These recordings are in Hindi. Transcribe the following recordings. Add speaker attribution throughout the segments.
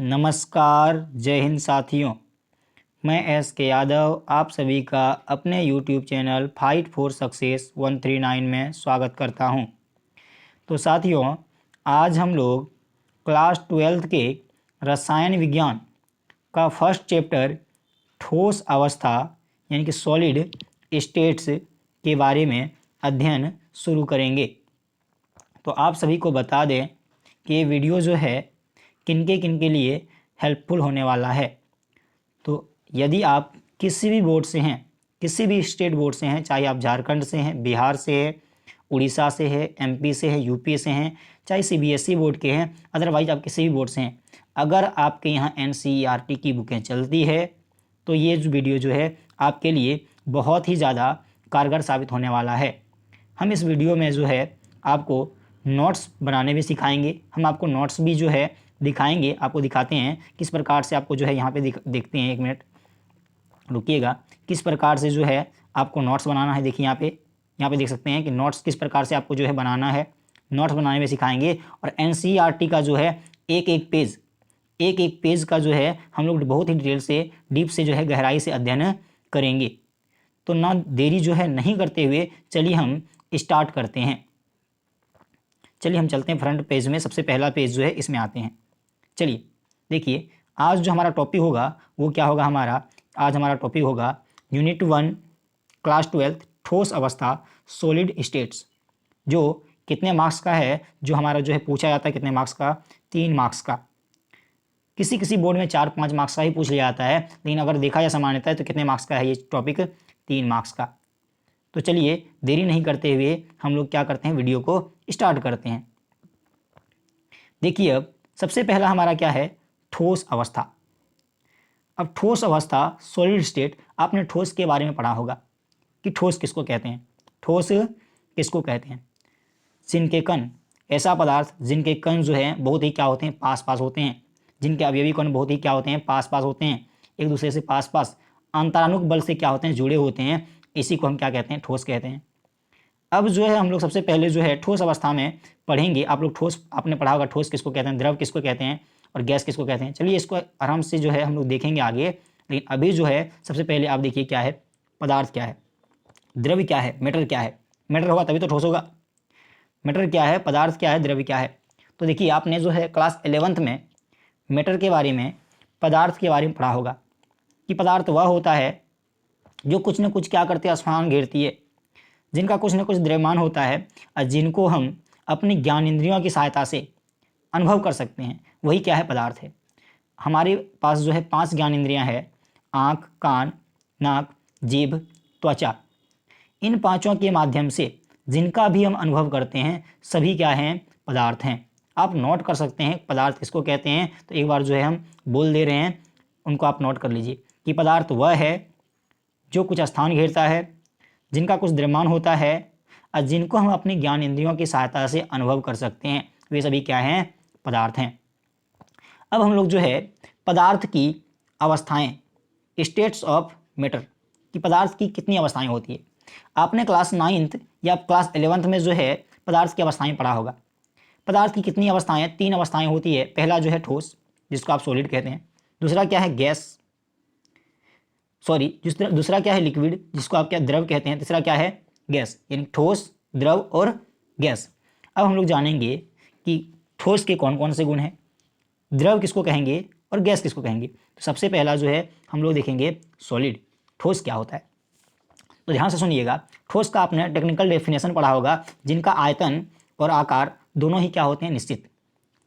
Speaker 1: नमस्कार, जय हिंद साथियों। मैं एस के यादव आप सभी का अपने YouTube channel fight for success 139 में स्वागत करता हूं। तो साथियों, आज हम लोग क्लास 12th के रसायन विज्ञान का फर्स्ट चैप्टर ठोस अवस्था यानी कि सॉलिड स्टेट्स के बारे में अध्ययन शुरू करेंगे। तो आप सभी को बता दें कि ये वीडियो जो है किनके लिए हेल्पफुल होने वाला है। तो यदि आप किसी भी बोर्ड से हैं, किसी भी स्टेट बोर्ड से हैं, चाहे आप झारखंड से हैं, बिहार से है, उड़ीसा से है, एमपी से है, यूपी से हैं, चाहे सीबीएसई बोर्ड के हैं, अदरवाइज आप किसी भी बोर्ड से हैं, अगर आपके यहाँ एनसीईआरटी की बुकें चलती है तो ये जो वीडियो जो है आपके लिए बहुत ही ज़्यादा कारगर साबित होने वाला है। हम इस वीडियो में जो है आपको नोट्स बनाने भी सिखाएंगे। हम आपको नोट्स भी जो है दिखाएंगे, आपको दिखाते हैं किस प्रकार से आपको जो है यहाँ पे देखते हैं, 1 मिनट रुकिएगा, किस प्रकार से जो है आपको नोट्स बनाना है। देखिए यहाँ पे देख सकते हैं कि नोट्स किस प्रकार से आपको जो है बनाना है, नोट्स बनाने में सिखाएंगे। और एनसीईआरटी का जो है एक एक पेज का जो है हम लोग बहुत ही डिटेल से, डीप से जो है गहराई से अध्ययन करेंगे। तो ना देरी जो है नहीं करते हुए चलिए हम स्टार्ट करते हैं। चलिए हम चलते हैं फ्रंट पेज में, सबसे पहला पेज जो है इसमें आते हैं। चलिए देखिए, आज जो हमारा टॉपिक होगा वो क्या होगा आज हमारा टॉपिक होगा यूनिट 1 क्लास 12 ठोस अवस्था सॉलिड स्टेट्स, जो कितने मार्क्स का है, जो हमारा जो है पूछा जाता है कितने मार्क्स का, 3 मार्क्स का। किसी बोर्ड में 4-5 मार्क्स का ही पूछ लिया जाता है, लेकिन अगर देखा जाए सामान्यतः तो कितने मार्क्स का है ये टॉपिक, 3 मार्क्स का। तो चलिए देरी नहीं करते हुए हम लोग क्या करते हैं, वीडियो को स्टार्ट करते हैं। देखिए अब सबसे पहला हमारा क्या है, ठोस अवस्था। अब ठोस अवस्था सॉलिड स्टेट, आपने ठोस के बारे में पढ़ा होगा कि ठोस किसको कहते हैं। ठोस किसको कहते हैं, जिनके कण, ऐसा पदार्थ जिनके कण जो है बहुत ही क्या होते हैं, पास पास होते हैं, जिनके अवयवी कण बहुत ही क्या होते हैं, पास पास होते हैं, एक दूसरे से पास पास अंतरानुक बल से क्या होते हैं, जुड़े होते हैं, इसी को हम क्या कहते हैं, ठोस कहते हैं। अब जो है हम लोग सबसे पहले जो है ठोस अवस्था में पढ़ेंगे। आप लोग ठोस आपने पढ़ा होगा, ठोस किसको कहते हैं, द्रव किसको कहते हैं और गैस किसको कहते हैं। चलिए इसको आराम से जो है हम लोग देखेंगे आगे, लेकिन अभी जो है सबसे पहले आप देखिए क्या है, पदार्थ क्या है, द्रव्य क्या है, मैटर क्या है। मैटर होगा तभी तो ठोस होगा। मैटर क्या है, पदार्थ क्या है, द्रव्य क्या है। तो देखिए आपने जो है क्लास 11th में मैटर के बारे में, पदार्थ के बारे में पढ़ा होगा कि पदार्थ वह होता है जो कुछ न कुछ क्या करते हैं, स्फान घेरती है, जिनका कुछ न कुछ द्रव्यमान होता है और जिनको हम अपनी ज्ञान इंद्रियों की सहायता से अनुभव कर सकते हैं, वही क्या है, पदार्थ है। हमारे पास जो है 5 ज्ञान इंद्रियां हैं, आँख, कान, नाक, जीभ, त्वचा। इन पांचों के माध्यम से जिनका भी हम अनुभव करते हैं सभी क्या हैं, पदार्थ हैं। आप नोट कर सकते हैं पदार्थ किसको कहते हैं, तो एक बार जो है हम बोल दे रहे हैं, उनको आप नोट कर लीजिए कि पदार्थ वह है जो कुछ स्थान घेरता है, जिनका कुछ द्रव्यमान होता है और जिनको हम अपनी ज्ञान इंद्रियों की सहायता से अनुभव कर सकते हैं, वे सभी क्या हैं, पदार्थ हैं। अब हम लोग जो है पदार्थ की अवस्थाएं, स्टेट्स ऑफ मैटर, कि पदार्थ की कितनी अवस्थाएं होती है। आपने क्लास 9th या क्लास 11th में जो है पदार्थ की अवस्थाएं पढ़ा होगा। पदार्थ की कितनी अवस्थाएं, 3 अवस्थाएं होती है। पहला जो है ठोस, जिसको आप सॉलिड कहते हैं। दूसरा क्या है, गैस, दूसरा क्या है, लिक्विड, जिसको आप क्या, द्रव कहते हैं। तीसरा क्या है, गैस, यानी ठोस, द्रव और गैस। अब हम लोग जानेंगे कि ठोस के कौन कौन से गुण हैं, द्रव किसको कहेंगे और गैस किसको कहेंगे। तो सबसे पहला जो है हम लोग देखेंगे सॉलिड, ठोस क्या होता है। तो ध्यान से सुनिएगा, ठोस का आपने टेक्निकल डेफिनेशन पढ़ा होगा, जिनका आयतन और आकार दोनों ही क्या होते हैं, निश्चित।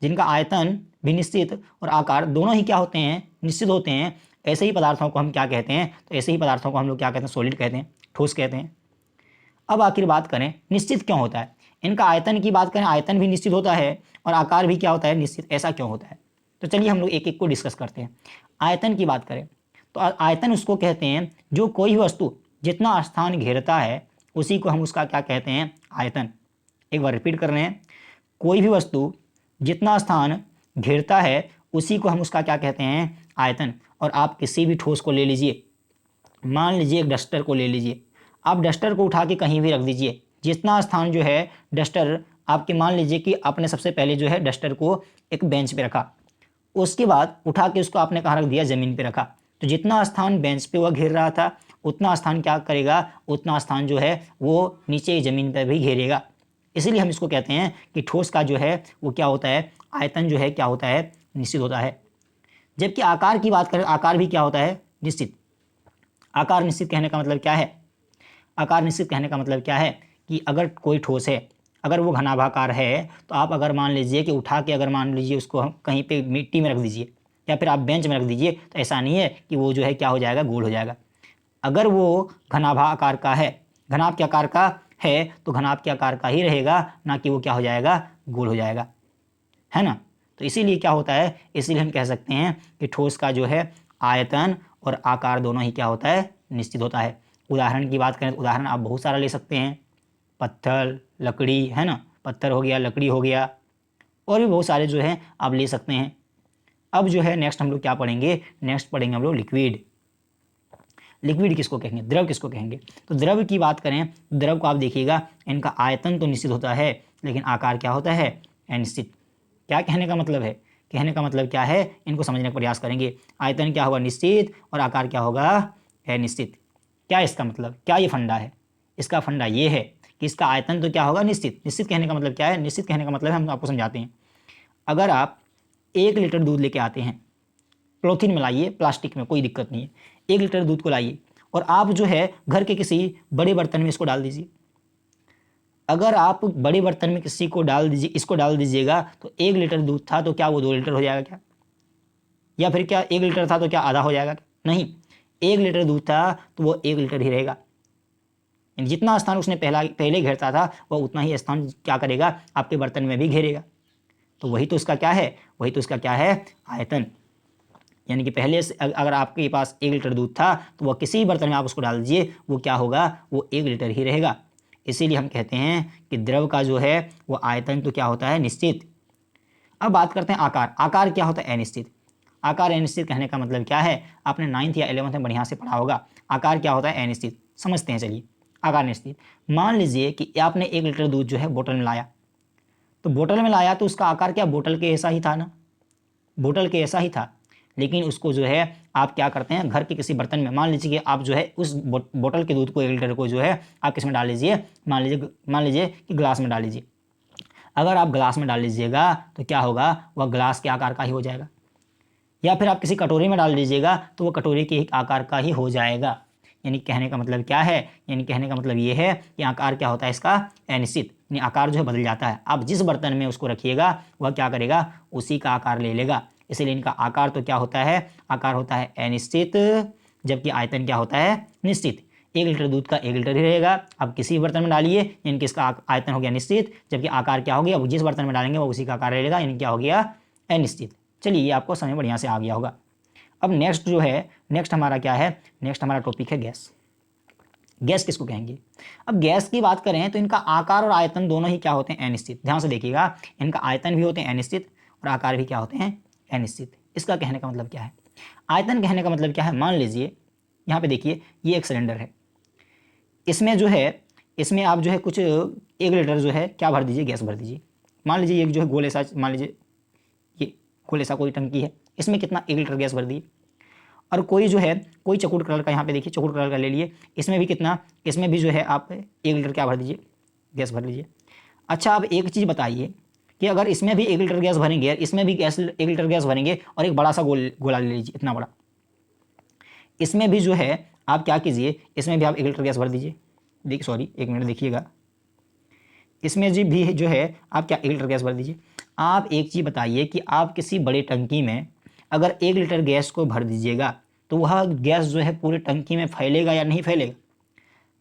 Speaker 1: जिनका आयतन भी निश्चित और आकार दोनों ही क्या होते हैं, निश्चित होते हैं, ऐसे ही पदार्थों को हम क्या कहते हैं, तो ऐसे ही पदार्थों को हम लोग क्या कहते हैं, सॉलिड कहते हैं, ठोस कहते हैं। अब आखिर बात करें निश्चित क्यों होता है, इनका आयतन की बात करें, आयतन भी निश्चित होता है और आकार भी क्या होता है, निश्चित। ऐसा क्यों होता है, तो चलिए हम लोग एक एक को डिस्कस करते हैं। आयतन की बात करें तो आयतन उसको कहते हैं जो कोई वस्तु जितना स्थान घेरता है उसी को हम उसका क्या कहते हैं, आयतन। एक बार रिपीट कर रहे हैं, कोई भी वस्तु जितना स्थान घेरता है उसी को हम उसका क्या कहते हैं, आयतन। और आप किसी भी ठोस को ले लीजिए, मान लीजिए एक डस्टर को ले लीजिए, आप डस्टर को उठा के कहीं भी रख दीजिए, जितना स्थान जो है डस्टर आपके, मान लीजिए कि आपने सबसे पहले जो है डस्टर को एक बेंच पे रखा, उसके बाद उठा के उसको आपने कहाँ रख दिया, ज़मीन पे रखा, तो जितना स्थान बेंच पे वह घेर रहा था उतना स्थान क्या करेगा, उतना स्थान जो है वो नीचे ज़मीन पर भी घेरेगा। इसीलिए हम इसको कहते हैं कि ठोस का जो है वो क्या होता है, आयतन जो है क्या होता है, निश्चित होता है। जबकि आकार की बात करें, आकार भी क्या होता है, निश्चित। आकार निश्चित कहने का मतलब क्या है, आकार निश्चित कहने का मतलब क्या है कि अगर कोई ठोस है, अगर वो घनाभाकार है, तो आप अगर मान लीजिए कि उठा के अगर मान लीजिए उसको हम कहीं पे मिट्टी में रख दीजिए या फिर आप बेंच में रख दीजिए, तो ऐसा नहीं है कि वो जो है क्या हो जाएगा, गोल हो जाएगा। अगर वो घनाभाकार का है, घनाभ के आकार का है, तो घनाभ के आकार का ही रहेगा, ना कि वो क्या हो जाएगा, गोल हो जाएगा, है ना। तो इसीलिए क्या होता है, इसीलिए हम कह सकते हैं कि ठोस का जो है आयतन और आकार दोनों ही क्या होता है, निश्चित होता है। उदाहरण की बात करें तो उदाहरण आप बहुत सारा ले सकते हैं, पत्थर, लकड़ी, है ना, पत्थर हो गया, लकड़ी हो गया, और भी बहुत सारे जो है आप ले सकते हैं। अब जो है नेक्स्ट हम लोग क्या पढ़ेंगे, नेक्स्ट पढ़ेंगे हम लोग लिक्विड। लिक्विड किसको कहेंगे, द्रव किसको कहेंगे। तो द्रव की बात करें, द्रव को आप देखिएगा, इनका आयतन तो निश्चित होता है लेकिन आकार क्या होता है, अनिश्चित। क्या कहने का मतलब है, कहने का मतलब क्या है, इनको समझने का प्रयास करेंगे। आयतन क्या होगा, निश्चित, और आकार क्या होगा, अनिश्चित। क्या इसका मतलब, क्या ये फंडा है, इसका फंडा ये है कि इसका आयतन तो क्या होगा, निश्चित। निश्चित कहने का मतलब क्या है, निश्चित कहने का मतलब है, हम आपको समझाते हैं। अगर आप 1 लीटर दूध लेके आते हैं, पॉलीथीन में लाइए, प्लास्टिक में कोई दिक्कत नहीं है, 1 लीटर दूध को लाइए और आप जो है घर के किसी बड़े बर्तन में इसको डाल दीजिए। अगर आप बड़े बर्तन में किसी को डाल दीजिए, इसको डाल दीजिएगा, तो 1 लीटर दूध था तो क्या वो 2 लीटर हो जाएगा क्या, या फिर क्या 1 लीटर था तो क्या आधा हो जाएगा, नहीं, 1 लीटर दूध था तो वो 1 लीटर ही रहेगा। जितना स्थान उसने पहले घेरता था वह उतना ही स्थान क्या करेगा, आपके बर्तन में भी घेरेगा। तो वही तो उसका क्या है, वही तो उसका क्या है, आयतन। यानी कि पहले से अगर आपके पास 1 लीटर दूध था तो वह किसी बर्तन में आप उसको डाल दीजिए, वो क्या होगा, वो 1 लीटर ही रहेगा। इसीलिए हम कहते हैं कि द्रव का जो है वो आयतन तो क्या होता है, निश्चित। अब बात करते हैं आकार। आकार क्या होता है, अनिश्चित। आकार अनिश्चित कहने का मतलब क्या है, आपने 9th या 11th में बढ़िया से पढ़ा होगा। आकार क्या होता है, अनिश्चित। समझते हैं, चलिए। आकार निश्चित, मान लीजिए कि आपने 1 लीटर दूध जो है बोतल में लाया, तो बोतल में लाया तो उसका आकार क्या, बोतल के ऐसा ही था ना, बोतल के ऐसा ही था। लेकिन उसको जो है आप क्या करते हैं, घर के किसी बर्तन में, मान लीजिए कि आप जो है उस बोतल के दूध को 1 लीटर को जो है आप किस में डाल लीजिए, मान लीजिए कि ग्लास में डाल लीजिए। अगर आप ग्लास में डाल लीजिएगा तो क्या होगा, वह ग्लास के आकार का ही हो जाएगा। या फिर आप किसी कटोरी में डाल दीजिएगा तो वह कटोरी के आकार का ही हो जाएगा। यानी कहने का मतलब क्या है, यानी कहने का मतलब ये है कि आकार क्या होता है इसका, अनिश्चित। यानी आकार जो है बदल जाता है, आप जिस बर्तन में उसको रखिएगा वह क्या करेगा, उसी का आकार ले लेगा। इसीलिए इनका आकार तो क्या होता है, आकार होता है अनिश्चित, जबकि आयतन क्या होता है, निश्चित। 1 लीटर दूध का 1 लीटर ही रहेगा, आप किसी बर्तन में डालिए, यानी कि इसका आयतन हो गया निश्चित, जबकि आकार क्या हो गया, वो जिस बर्तन में डालेंगे वो उसी का आकार ले लेगा, यानी क्या हो गया, अनिश्चित। चलिए, ये आपको समझ बढ़िया से आ गया होगा। अब नेक्स्ट जो है, नेक्स्ट हमारा क्या है, नेक्स्ट हमारा टॉपिक है गैस। गैस किसको कहेंगे। अब गैस की बात करें तो इनका आकार और आयतन दोनों ही क्या होते हैं, अनिश्चित। ध्यान से देखिएगा, इनका आयतन भी होते हैं अनिश्चित और आकार भी क्या होते हैं, अनिश्चित। इसका कहने का मतलब क्या है, आयतन कहने का मतलब क्या है, मान लीजिए यहाँ पे देखिए, ये एक सिलेंडर है, इसमें जो है, इसमें आप जो है कुछ 1 लीटर जो है क्या भर दीजिए, गैस भर दीजिए। मान लीजिए ये जो है गोल ऐसा, मान लीजिए ये गोल ऐसा कोई टंकी है, इसमें कितना 1 लीटर गैस भर दिए। और कोई जो है, कोई चौकुट कलर का, यहाँ पे देखिए चौकुट कलर का ले लिए, इसमें भी कितना, इसमें भी जो है आप 1 लीटर क्या भर दीजिए, गैस भर लीजिए। अच्छा, अब एक चीज़ बताइए कि अगर इसमें भी 1 लीटर गैस भरेंगे, इसमें भी गैस 1 लीटर गैस भरेंगे, और एक बड़ा सा गोला ले लीजिए, इतना बड़ा, इसमें भी जो है आप क्या कीजिए, इसमें भी आप 1 लीटर गैस भर दीजिए। देखिए, सॉरी, 1 मिनट देखिएगा, इसमें जी भी जो है आप क्या 1 लीटर गैस भर दीजिए। आप एक चीज़ बताइए कि आप किसी बड़े टंकी में अगर 1 लीटर गैस को भर दीजिएगा तो वह गैस जो है पूरे टंकी में फैलेगा या नहीं फैलेगा।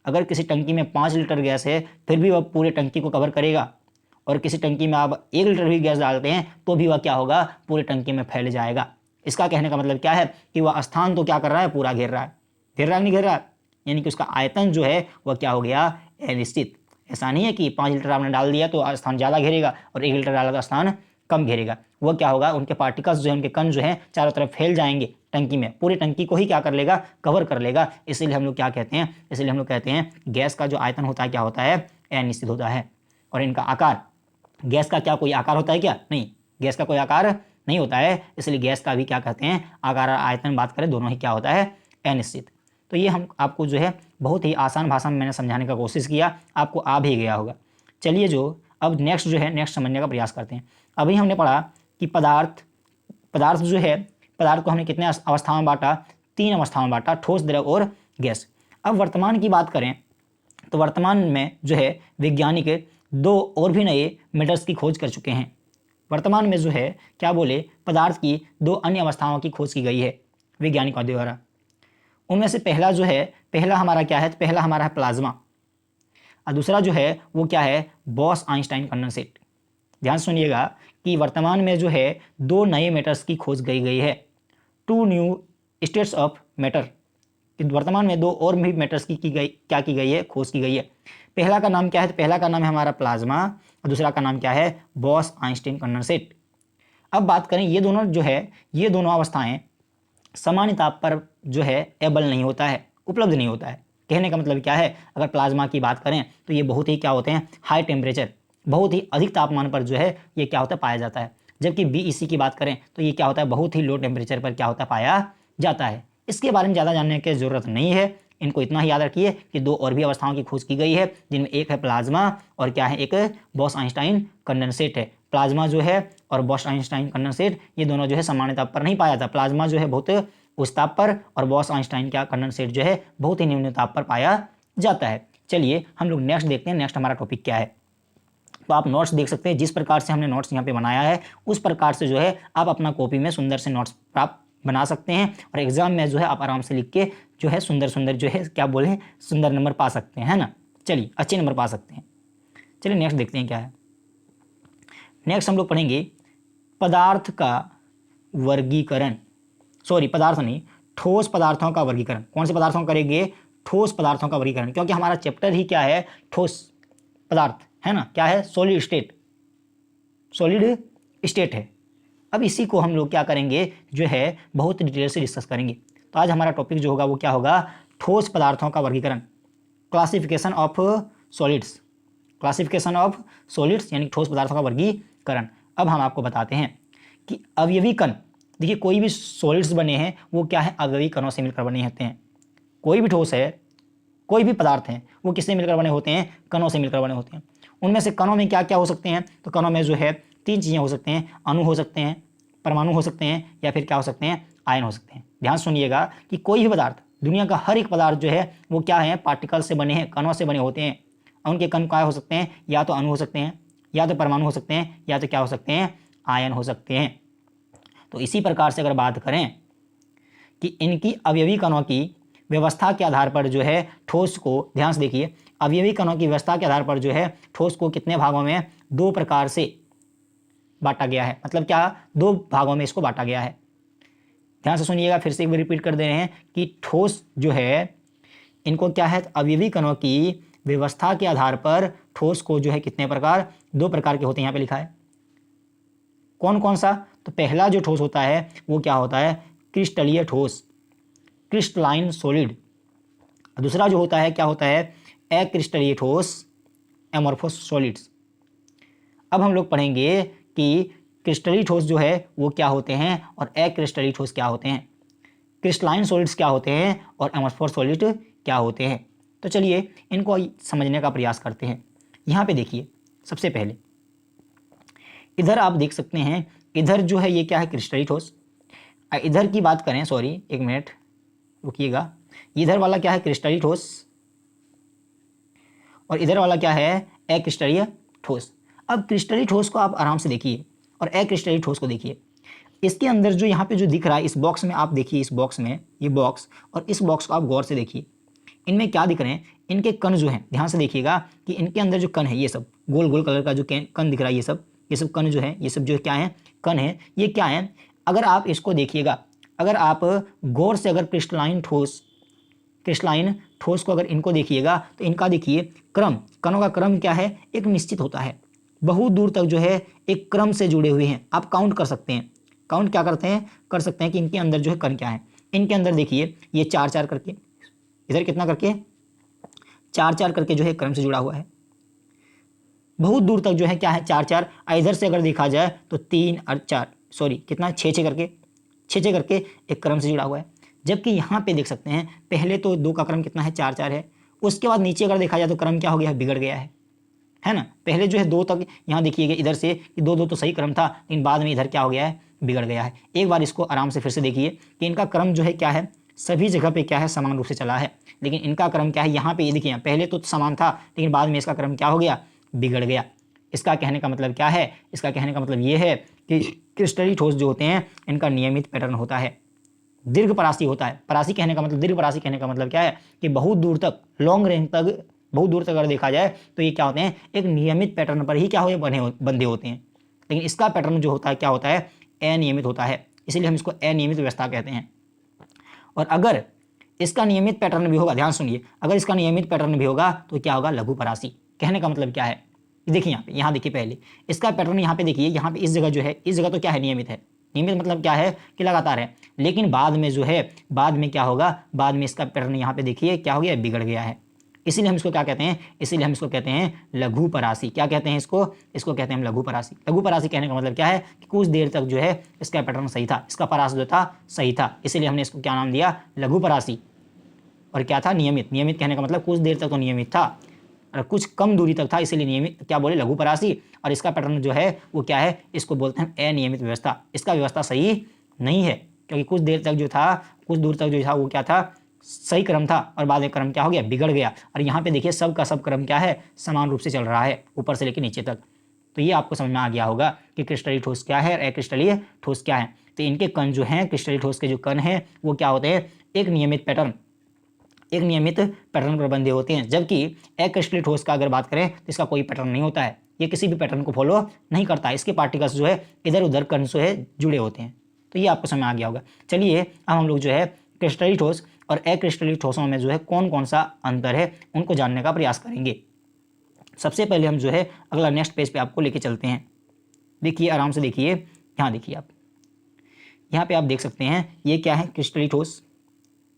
Speaker 1: अगर किसी टंकी में 5 लीटर गैस है फिर भी वह पूरे टंकी को कवर करेगा, और किसी टंकी में आप 1 लीटर भी गैस डालते हैं तो भी वह क्या होगा, पूरे टंकी में फैल जाएगा। इसका कहने का मतलब क्या है कि वह स्थान तो क्या कर रहा है, पूरा घेर रहा है, घेर रहा है नहीं घेर रहा है, यानी कि उसका आयतन जो है वह क्या हो गया, अनिश्चित। ऐसा नहीं है कि 5 लीटर आपने डाल दिया तो स्थान ज़्यादा घेरेगा और 1 लीटर डाला तो स्थान कम घेरेगा। वह क्या होगा, उनके पार्टिकल्स जो है, उनके कण जो है चारों तरफ फैल जाएंगे टंकी में, पूरी टंकी को ही क्या कर लेगा, कवर कर लेगा। इसीलिए हम लोग क्या कहते हैं, इसलिए हम लोग कहते हैं गैस का जो आयतन होता है क्या होता है, अनिश्चित होता है। और इनका आकार, गैस का क्या कोई आकार होता है क्या, नहीं, गैस का कोई आकार नहीं होता है, इसलिए गैस का भी क्या कहते हैं, आकार और आयतन बात करें दोनों ही क्या होता है, अनिश्चित। तो ये हम आपको जो है बहुत ही आसान भाषा में मैंने समझाने का कोशिश किया, आपको आ भी गया होगा। चलिए जो अब नेक्स्ट जो है नेक्स्ट समझने का प्रयास करते हैं। अभी हमने पढ़ा कि पदार्थ जो है, पदार्थ को हमने कितने अवस्थाओं में बांटा, 3 अवस्थाओं में बांटा, ठोस, द्रव और गैस। अब वर्तमान की बात करें तो वर्तमान में जो है वैज्ञानिक 2 और भी नए मेटल्स की खोज कर चुके हैं। वर्तमान में जो है क्या बोले, पदार्थ की 2 अन्य अवस्थाओं की खोज की गई है वैज्ञानिकों द्वारा। उनमें से पहला जो है, पहला हमारा क्या है, तो पहला हमारा है प्लाज्मा, और दूसरा जो है वो क्या है, बॉस आइंस्टाइन कंडेंसेट। ध्यान सुनिएगा कि वर्तमान में जो है 2 नए मेटर्स की खोज गई है, 2 न्यू स्टेट्स ऑफ मैटर। वर्तमान में 2 और भी मेटर्स की गई, क्या की गई है, खोज की गई है। पहला का नाम क्या है, तो पहला का नाम है हमारा प्लाज्मा और दूसरा का नाम क्या है, बॉस आइंस्टाइन कंडेंसेट। अब बात करें ये दोनों जो है, ये दोनों अवस्थाएं सामान्य ताप पर जो है एबल नहीं होता है, उपलब्ध नहीं होता है। कहने का मतलब क्या है, अगर प्लाज्मा की बात करें तो ये बहुत ही क्या होते हैं, हाई टेम्परेचर, बहुत ही अधिक तापमान पर जो है ये क्या होता है, पाया जाता है। जबकि BEC की बात करें तो ये क्या होता है, बहुत ही लो टेम्परेचर पर क्या होता है, पाया जाता है। इसके बारे में ज़्यादा जानने की जरूरत नहीं है, इनको इतना ही याद रखिए कि 2 और भी अवस्थाओं की खोज की गई है, जिनमें एक है प्लाज्मा और क्या है, एक बॉस आइंस्टाइन कंडेंसेट है। प्लाज्मा जो है और बॉस आइंस्टाइन कंडेंसेट ये दोनों जो है सामान्य ताप पर नहीं पाया जाता। प्लाज्मा जो है बहुत उच्च ताप पर और बॉस आइंस्टाइन क्या कंडेंसेट जो है बहुत ही निम्न ताप पर पाया जाता है। चलिए हम लोग नेक्स्ट देखते हैं, नेक्स्ट हमारा टॉपिक क्या है। तो आप नोट्स देख सकते हैं, जिस प्रकार से हमने नोट्स यहाँ पे बनाया है उस प्रकार से जो है आप अपना कॉपी में सुंदर से नोट्स प्राप्त बना सकते हैं और एग्जाम में जो है आप आराम से लिख के जो है सुंदर सुंदर जो है क्या बोले, सुंदर नंबर पा सकते हैं, है ना। चलिए अच्छे नंबर पा सकते हैं। चलिए नेक्स्ट देखते हैं क्या है। नेक्स्ट हम लोग पढ़ेंगे पदार्थ का वर्गीकरण, सॉरी पदार्थ नहीं, ठोस पदार्थों का वर्गीकरण। कौन से पदार्थों का करेंगे, ठोस पदार्थों का वर्गीकरण, क्योंकि हमारा चैप्टर ही क्या है, ठोस पदार्थ है ना, क्या है, सॉलिड स्टेट है। अब इसी को हम लोग क्या करेंगे, जो है बहुत डिटेल से डिस्कस करेंगे। तो आज हमारा टॉपिक जो होगा वो क्या होगा, ठोस पदार्थों का वर्गीकरण, classification of solids, classification of solids यानी ठोस पदार्थों का वर्गीकरण। अब हम आपको बताते हैं कि अवयवी कण, देखिए कोई भी सॉलिड्स बने हैं वो क्या है, अवयवी कणों से मिलकर बने होते हैं। कोई भी ठोस है, कोई भी पदार्थ है वो किससे मिलकर बने होते हैं, कणों से मिलकर बने होते हैं। उनमें से कणों में क्या क्या हो सकते हैं, तो कणों में जो है 3 चीज़ें हो सकते हैं, अणु हो सकते हैं, परमाणु हो सकते हैं या फिर क्या हो सकते हैं, आयन हो सकते हैं। ध्यान सुनिएगा कि कोई भी पदार्थ, दुनिया का हर एक पदार्थ जो है वो क्या है, पार्टिकल से बने हैं, कणों से बने होते हैं। उनके कण क्या हो सकते हैं, या तो अणु हो सकते हैं, या तो परमाणु हो सकते हैं, या तो क्या हो सकते हैं, आयन हो सकते हैं। तो इसी प्रकार से अगर बात करें कि इनकी अवयवी कणों की व्यवस्था के आधार पर जो है ठोस को, ध्यान से देखिए, अवयवी कणों की व्यवस्था के आधार पर जो है ठोस को कितने भागों में, 2 प्रकार से बांटा गया है। मतलब क्या, 2 भागों में इसको बांटा गया है। ध्यान से सुनिएगा, फिर से एक बार रिपीट कर दे रहे हैं कि ठोस जो है इनको क्या है, अवयवी कणों की व्यवस्था के आधार पर ठोस को जो है कितने प्रकार, 2 प्रकार के होते हैं। यहाँ पे लिखा है कौन कौन सा, तो पहला जो ठोस होता है वो क्या होता है, क्रिस्टलीय ठोस, क्रिस्टलाइन सॉलिड। दूसरा जो होता है क्या होता है, अक्रिस्टलीय ठोस, एमोर्फोस सॉलिड्स। अब हम लोग पढ़ेंगे कि क्रिस्टलीय ठोस जो है वो क्या होते हैं और अक्रिस्टलीय ठोस क्या होते हैं, क्रिस्टलाइन सॉलिड्स क्या होते हैं और एमोर्फोस सॉलिड क्या होते हैं। तो चलिए इनको समझने का प्रयास करते हैं। यहाँ पे देखिए, सबसे पहले इधर आप देख सकते हैं, इधर जो है ये क्या है, क्रिस्टलीय ठोस। इधर की बात करें, सॉरी एक मिनट रुकिएगा, इधर वाला क्या है, क्रिस्टलीय ठोस, और इधर वाला क्या है, अक्रिस्टलीय ठोस। अब क्रिस्टलीय ठोस को आप आराम से देखिए और अक्रिस्टलीय ठोस को देखिए। इसके अंदर जो यहाँ पे जो दिख रहा है, इस बॉक्स में आप देखिए, इस बॉक्स में ये बॉक्स और इस बॉक्स को आप गौर से देखिए, इनमें क्या दिख रहे हैं, इनके कण जो हैं, ध्यान से देखिएगा कि इनके अंदर जो कण है, ये सब गोल गोल कलर का जो कण दिख रहा है, ये सब कण जो है, ये सब जो क्या है, कण है। ये क्या है, अगर आप इसको देखिएगा, अगर आप गौर से अगर क्रिस्टलाइन ठोस को अगर इनको देखिएगा तो इनका देखिए क्रम, कणों का क्रम क्या है, एक निश्चित होता है, बहुत दूर तक जो है एक क्रम से जुड़े हुए हैं। आप काउंट कर सकते हैं, काउंट क्या करते हैं, कर सकते हैं कि इनके अंदर जो है कण क्या है। इनके अंदर देखिए ये 4-4 करके, इधर कितना करके, 4-4 करके जो है क्रम से जुड़ा हुआ है। बहुत दूर तक जो है क्या है, 4-4। इधर से अगर देखा जाए तो 3 और 4, सॉरी कितना 6 करके 6 करके एक क्रम से जुड़ा हुआ है। जबकि यहाँ पे देख सकते हैं पहले तो 2 का क्रम कितना है 4 है, उसके बाद नीचे अगर देखा जाए तो क्रम क्या हो गया है, बिगड़ गया है ना। पहले जो है 2 तक यहाँ देखिएगा इधर से कि 2 तो सही क्रम था, लेकिन बाद में इधर क्या हो गया है, बिगड़ गया है। एक बार इसको आराम से फिर से देखिए कि इनका क्रम जो है क्या है, सभी जगह पे क्या है, समान रूप से चला है, लेकिन इनका क्रम क्या है, यहाँ पे ये देखिए पहले तो समान था लेकिन बाद में इसका क्रम क्या हो गया, बिगड़ गया। इसका कहने का मतलब क्या है, इसका कहने का मतलब ये है कि क्रिस्टलीय ठोस जो होते हैं इनका नियमित पैटर्न होता है, दीर्घ परासी होता है। परासी कहने का मतलब, दीर्घ परासी कहने का मतलब क्या है कि बहुत दूर तक, लॉन्ग रेंज तक, बहुत दूर तक अगर देखा जाए तो ये क्या होते हैं, एक नियमित पैटर्न पर ही क्या हो बंधे होते हैं। लेकिन इसका पैटर्न जो होता है क्या होता है, अनियमित होता है, इसीलिए हम इसको अनियमित व्यवस्था कहते हैं। और अगर इसका नियमित पैटर्न भी होगा, ध्यान सुनिए, अगर इसका नियमित पैटर्न भी होगा तो क्या होगा, लघु परासी। कहने का मतलब क्या है, देखिए यहाँ देखिए पहले इसका पैटर्न यहाँ पे देखिए, यहाँ पे इस जगह जो है, इस जगह तो क्या है, नियमित है। नियमित मतलब क्या है कि लगातार है, लेकिन बाद में जो है, बाद में क्या होगा, बाद में इसका पैटर्न यहाँ पे देखिए क्या हो गया, बिगड़ गया है। इसीलिए हम इसको क्या कहते हैं, इसीलिए हम इसको कहते हैं लघु परासी। क्या कहते हैं इसको, इसको कहते हैं हम लघु परासी। लघु परासी कहने का मतलब क्या है कि कुछ देर तक जो है इसका पैटर्न सही था, इसका परास जो था सही था, इसीलिए हमने इसको क्या नाम दिया, लघु परासी। और क्या था, नियमित। नियमित कहने का मतलब कुछ देर तक तो नियमित था और कुछ कम दूरी तक था, इसीलिए नियमित क्या बोले, लघु परासी। और इसका पैटर्न जो है वो क्या है, इसको बोलते हैं अनियमित व्यवस्था। इसका व्यवस्था सही नहीं है, क्योंकि कुछ देर तक जो था, कुछ दूर तक जो था वो क्या था, सही क्रम था, और बाद में क्रम क्या हो गया, बिगड़ गया। और यहाँ पे देखिए सब का सब क्रम क्या है, समान रूप से चल रहा है, ऊपर से लेकर नीचे तक। तो ये आपको समझ में आ गया होगा कि क्रिस्टलीय ठोस क्या है और अक्रिस्टलीय ठोस क्या है। तो इनके कण जो हैं, क्रिस्टलीय ठोस के जो कण हैं वो क्या होते हैं, एक नियमित पैटर्न पर बंधे होते हैं। जबकि अक्रिस्टलीय ठोस का अगर बात करें तो इसका कोई पैटर्न नहीं होता है, ये किसी भी पैटर्न को फॉलो नहीं करता है, इसके पार्टिकल्स जो है इधर उधर कण से है जुड़े होते हैं। तो ये आपको समझ में आ गया होगा। चलिए अब हम लोग जो है क्रिस्टलीय ठोस और अक्रिस्टलीय ठोसों में जो है कौन कौन सा अंतर है उनको जानने का प्रयास करेंगे। सबसे पहले हम जो है अगला नेक्स्ट पेज पे आपको लेके चलते हैं। देखिए आराम से देखिए, यहाँ देखिए आप, यहाँ पे आप देख सकते हैं ये क्या है, क्रिस्टलीय ठोस,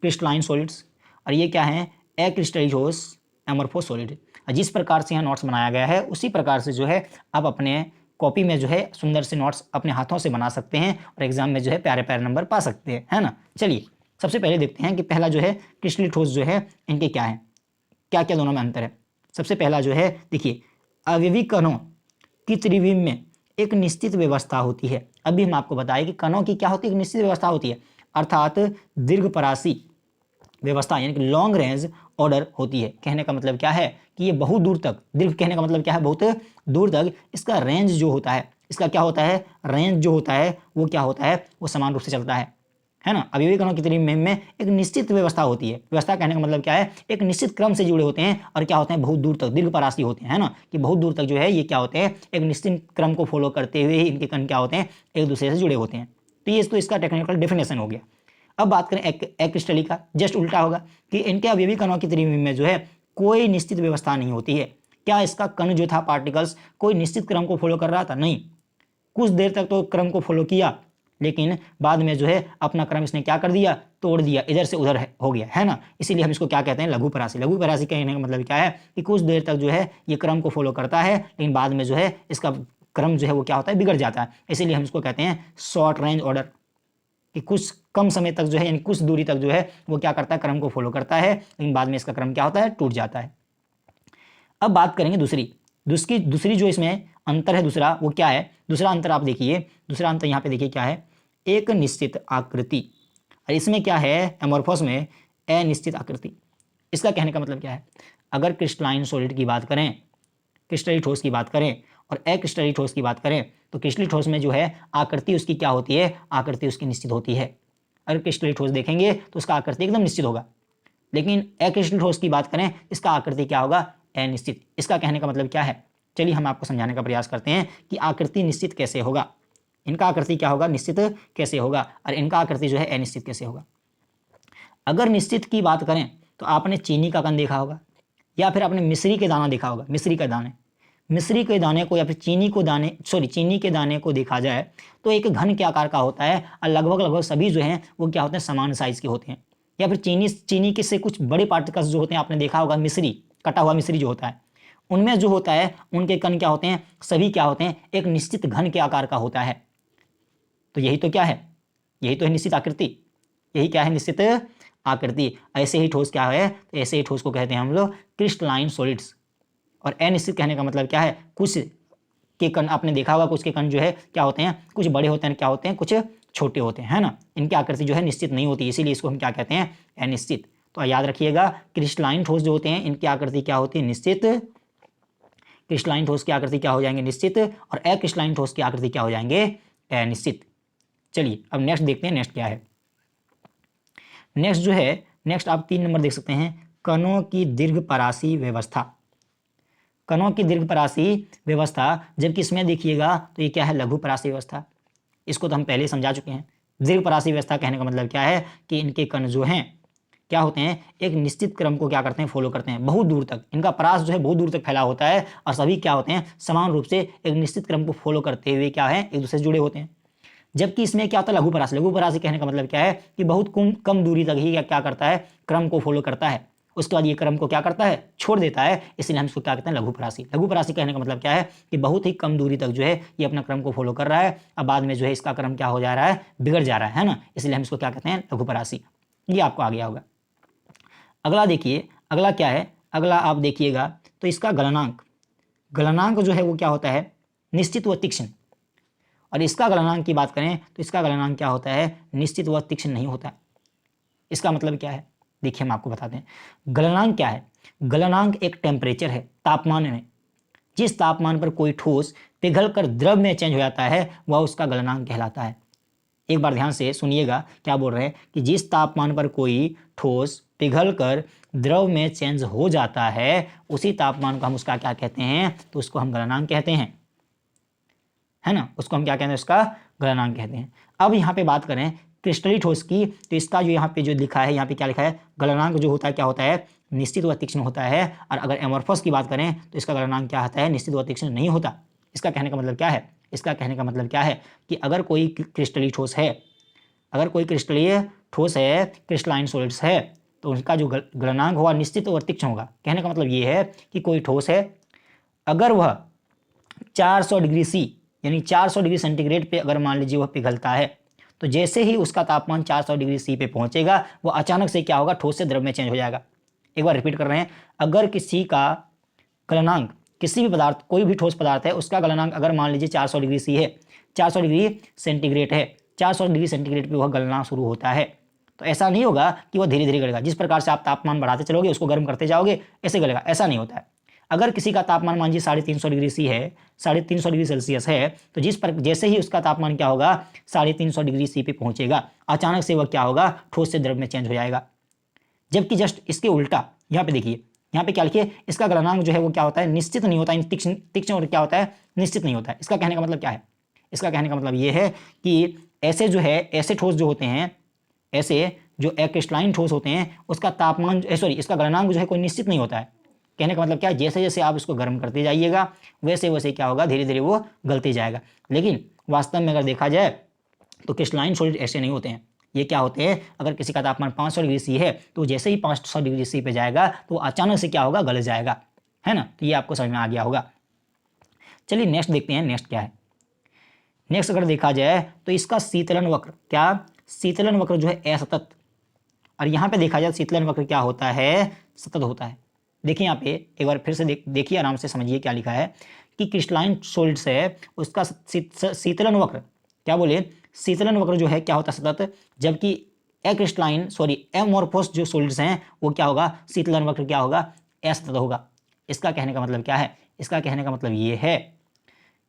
Speaker 1: क्रिस्टलाइन सॉलिड्स, और ये क्या है, अक्रिस्टलीय ठोस, एमोर्फोस सॉलिड। जिस प्रकार से यहाँ नोट्स बनाया गया है उसी प्रकार से जो है आप अपने कॉपी में जो है सुंदर से नोट्स अपने हाथों से बना सकते हैं और एग्जाम में जो है प्यारे प्यारे नंबर पा सकते हैं, है ना। चलिए सबसे पहले देखते हैं कि पहला जो है क्रिस्टलीय ठोस जो है इनके क्या है, क्या क्या दोनों में अंतर है। सबसे पहला जो है देखिए, अवयवी कणों की त्रिविम में एक निश्चित व्यवस्था होती है। अभी हम आपको बताएं कि कणों की क्या होती है, एक निश्चित व्यवस्था होती है, अर्थात दीर्घ परासी व्यवस्था, यानी कि लॉन्ग रेंज ऑर्डर होती है। कहने का मतलब क्या है कि ये बहुत दूर तक, दीर्घ कहने का मतलब क्या है, बहुत दूर तक इसका रेंज जो होता है, इसका क्या होता है, रेंज जो होता है वो क्या होता है, वो समान रूप से चलता है ना। अवयवी कणों की त्रिविम में एक निश्चित व्यवस्था होती है। व्यवस्था कहने का मतलब क्या है, एक निश्चित क्रम से जुड़े होते हैं और क्या होते हैं, बहुत दूर तक दीर्घ परासी होते हैं, है ना, कि बहुत दूर तक जो है ये क्या होते हैं, एक निश्चित क्रम को फॉलो करते हुए ही इनके कण क्या होते हैं, एक दूसरे से जुड़े होते हैं। तो ये तो इसका टेक्निकल डेफिनेशन हो गया। अब बात करें अक्रिस्टलीय का, जस्ट उल्टा होगा कि इनके अवयवी कणों की त्रिविम में जो है कोई निश्चित व्यवस्था नहीं होती है। क्या इसका कण जो था, पार्टिकल्स, कोई निश्चित क्रम को फॉलो कर रहा था, नहीं, कुछ देर तक तो क्रम को फॉलो किया, लेकिन बाद में जो है अपना क्रम इसने क्या कर दिया, तोड़ दिया, इधर से उधर हो गया, है ना। इसीलिए हम इसको क्या कहते हैं, लघु परासी। लघु परासी कहने का मतलब क्या है कि कुछ देर तक जो है ये क्रम को फॉलो करता है, लेकिन बाद में जो है इसका क्रम जो है वो क्या होता है, बिगड़ जाता है। इसीलिए हम इसको कहते हैं शॉर्ट रेंज ऑर्डर, कि कुछ कम समय तक जो है, यानी कुछ दूरी तक जो है वो क्या करता है, क्रम को फॉलो करता है, लेकिन बाद में इसका क्रम क्या होता है, टूट जाता है। अब बात करेंगे दूसरी जो इसमें अंतर है दूसरा, वो क्या है, दूसरा अंतर आप देखिए, दूसरा अंतर यहाँ पे देखिए क्या है, एक निश्चित आकृति, और इसमें क्या है, एमोर्फोस में अनिश्चित आकृति। इसका कहने का मतलब क्या है, अगर क्रिस्टलाइन सॉलिड की बात करें, क्रिस्टलीय ठोस की बात करें और अक्रिस्टलीय ठोस की बात करें, तो क्रिस्टलीय ठोस में जो है आकृति उसकी क्या होती है, आकृति उसकी निश्चित होती है। अगर क्रिस्टलीय ठोस देखेंगे तो उसका आकृति एकदम निश्चित होगा, लेकिन अक्रिस्टलीय ठोस की बात करें, इसका आकृति क्या होगा, अनिश्चित। इसका कहने का मतलब क्या है, चलिए हम आपको समझाने का प्रयास करते हैं कि आकृति निश्चित कैसे होगा, इनका आकृति क्या होगा, निश्चित कैसे होगा, और इनका आकृति जो है अनिश्चित कैसे होगा। अगर निश्चित की बात करें तो आपने चीनी का कण देखा होगा, या फिर आपने मिश्री के दाना देखा होगा, मिश्री के दाने को, या फिर चीनी के दाने को देखा जाए तो एक घन के आकार का होता है, और लगभग सभी जो हैं वो क्या होते हैं, समान साइज के होते हैं। या फिर चीनी के से कुछ बड़े पार्टिकल्स जो होते हैं, आपने देखा होगा मिश्री, कटा हुआ मिश्री जो होता है, उनमें जो होता है उनके कण क्या होते हैं, सभी क्या होते हैं, एक निश्चित घन के आकार का होता है। तो यही तो क्या है, यही तो है निश्चित आकृति, यही क्या है निश्चित आकृति। ऐसे ही ठोस क्या है, तो ऐसे ही ठोस को कहते हैं हम लोग क्रिस्टलाइन सॉलिड्स। और अनिश्चित कहने का मतलब क्या है, कुछ के कण आपने देखा होगा, कुछ के कण जो है क्या होते हैं, कुछ बड़े होते हैं, क्या होते हैं, कुछ छोटे होते हैं, है ना। इनकी आकृति जो है निश्चित नहीं होती, इसीलिए इसको हम क्या कहते हैं, अनिश्चित। तो याद रखिएगा क्रिस्टलाइन ठोस जो होते हैं इनकी आकृति क्या होती है, निश्चित। क्रिस्टलाइन ठोस की आकृति क्या हो जाएंगे, निश्चित। और अक्रिस्टलाइन ठोस की आकृति क्या हो जाएंगे, अनिश्चित। चलिए अब नेक्स्ट देखते हैं, नेक्स्ट क्या है। नेक्स्ट जो है, नेक्स्ट आप 3 नंबर देख सकते हैं, कणों की दीर्घपरासी व्यवस्था। कणों की दीर्घपरासी व्यवस्था, जबकि इसमें देखिएगा तो ये क्या है, लघुपरासी व्यवस्था। इसको तो हम पहले समझा चुके हैं। दीर्घपरासी व्यवस्था कहने का मतलब क्या है कि इनके कण जो हैं क्या होते हैं, एक निश्चित क्रम को क्या करते हैं, फॉलो करते हैं, बहुत दूर तक इनका परास जो है बहुत दूर तक फैला होता है, और सभी क्या होते हैं, समान रूप से एक निश्चित क्रम को फॉलो करते हुए क्या है, एक दूसरे से जुड़े होते हैं। जबकि इसमें क्या होता है, लघुपरासी। लघुपरासी कहने का मतलब क्या है कि बहुत कम दूरी तक ही क्या करता है, क्रम को फॉलो करता है, उसके बाद ये क्रम को क्या करता है, छोड़ देता है, इसलिए हम इसको क्या कहते हैं, लघुपरासी। लघुपरासी कहने का मतलब क्या है कि बहुत ही कम दूरी तक जो है ये अपना क्रम को फॉलो कर रहा है, अब बाद में जो है इसका क्रम क्या हो जा रहा है, बिगड़ जा रहा है ना, इसलिए हम इसको क्या कहते हैं, लघुपरासी। ये आपको आ गया होगा। अगला देखिए, अगला क्या है, अगला आप देखिएगा तो इसका गलनांक। गलनांक जो है वो क्या होता है, निश्चित व तीक्ष्ण। और इसका गलनांक की बात करें तो इसका गलनांक क्या होता है, निश्चित व तीक्ष्ण नहीं होता। इसका मतलब क्या है, देखिए हम आपको बताते हैं। गलनांक क्या है, गलनांक एक टेम्परेचर है, तापमान में। जिस तापमान पर कोई ठोस पिघलकर द्रव में चेंज हो जाता है वह उसका गलनांक कहलाता है। एक बार ध्यान से सुनिएगा क्या बोल रहे हैं कि जिस तापमान पर कोई ठोस पिघलकर द्रव में चेंज हो जाता है उसी तापमान को हम उसका क्या कहते हैं, तो उसको हम गलनांक कहते हैं, है ना, उसको हम क्या कहते हैं, उसका गलनांक कहते हैं। अब यहाँ पे बात करें क्रिस्टलीय ठोस की, तो इसका जो यहाँ पे जो लिखा है, यहाँ पे क्या लिखा है, गलनांक जो होता है क्या होता है, निश्चित व तीक्ष्ण होता है। और अगर एमोर्फस की बात करें तो इसका गलनांक क्या होता है, निश्चित व तीक्ष्ण नहीं होता। इसका कहने का मतलब क्या है, इसका कहने का मतलब क्या है कि अगर कोई क्रिस्टलीय ठोस है, अगर कोई क्रिस्टलीय ठोस है, क्रिस्टलाइन सॉलिड्स है, तो उनका जो गलनांक होगा निश्चित और तीक्ष्ण होगा। कहने का मतलब ये है कि कोई ठोस है, अगर वह 400 डिग्री सी यानी 400 डिग्री सेंटीग्रेड पे अगर मान लीजिए वह पिघलता है, तो जैसे ही उसका तापमान 400 डिग्री सी पे पहुंचेगा वो अचानक से क्या होगा, ठोस से द्रव में चेंज हो जाएगा। एक बार रिपीट कर रहे हैं, अगर किसी का गलनांक, किसी भी पदार्थ, कोई भी ठोस पदार्थ है, उसका गलनांक अगर मान लीजिए 400 डिग्री सी है, 400 डिग्री सेंटीग्रेड है, 400 डिग्री सेंटीग्रेड पे वह गलना शुरू होता है, तो ऐसा नहीं होगा कि वह धीरे धीरे गलेगा। जिस प्रकार से आप तापमान बढ़ाते चलोगे, उसको गर्म करते जाओगे, ऐसे गलेगा, ऐसा नहीं होता है। अगर किसी का तापमान मान लीजिए 350 डिग्री सी है, 350 डिग्री सेल्सियस है, तो जैसे ही उसका तापमान क्या होगा, 350 डिग्री सी पे पहुंचेगा, अचानक से वह क्या होगा, ठोस से द्रव में चेंज हो जाएगा। जबकि जस्ट इसके उल्टा यहाँ पे देखिए, यहाँ पे क्या लिखिए, इसका गलनांक जो है वो क्या होता है, निश्चित नहीं होता, तीक्ष्ण और क्या होता है, निश्चित नहीं होता है। इसका कहने का मतलब क्या है, इसका कहने का मतलब ये है कि ऐसे जो है, ऐसे ठोस जो होते हैं, ऐसे जो क्रिस्टलाइन ठोस होते हैं, उसका तापमान इसका गलनांक जो है कोई निश्चित नहीं होता है। कहने का मतलब क्या है, जैसे जैसे आप इसको गर्म करते जाइएगा वैसे वैसे क्या होगा, धीरे धीरे वो गलते जाएगा। लेकिन वास्तव में अगर देखा जाए तो क्रिस्टलाइन सॉलिड ऐसे नहीं होते हैं। ये क्या होते हैं, अगर किसी का तापमान 500 डिग्री सी है तो जैसे ही 500 डिग्री सी पे जाएगा तो अचानक से क्या होगा, गल जाएगा, है ना। तो ये आपको समझ में आ गया होगा। चलिए नेक्स्ट देखते हैं, नेक्स्ट क्या है। नेक्स्ट अगर देखा जाए तो इसका शीतलन वक्र, क्या शीतलन वक्र जो है असतत। और यहाँ पे देखा जाए शीतलन वक्र क्या होता है, सतत होता है। देखिए यहाँ पे एक बार फिर से देखिए, आराम से समझिए क्या लिखा है कि क्रिस्टलाइन सॉलिड्स है, उसका शीतलन वक्र, क्या बोले, शीतलन वक्र जो है क्या होता है, सतत। जबकि एमोर्फस जो सॉलिड्स हैं वो क्या होगा, शीतलन वक्र क्या होगा, असतत होगा। इसका कहने का मतलब क्या है, इसका कहने का मतलब ये है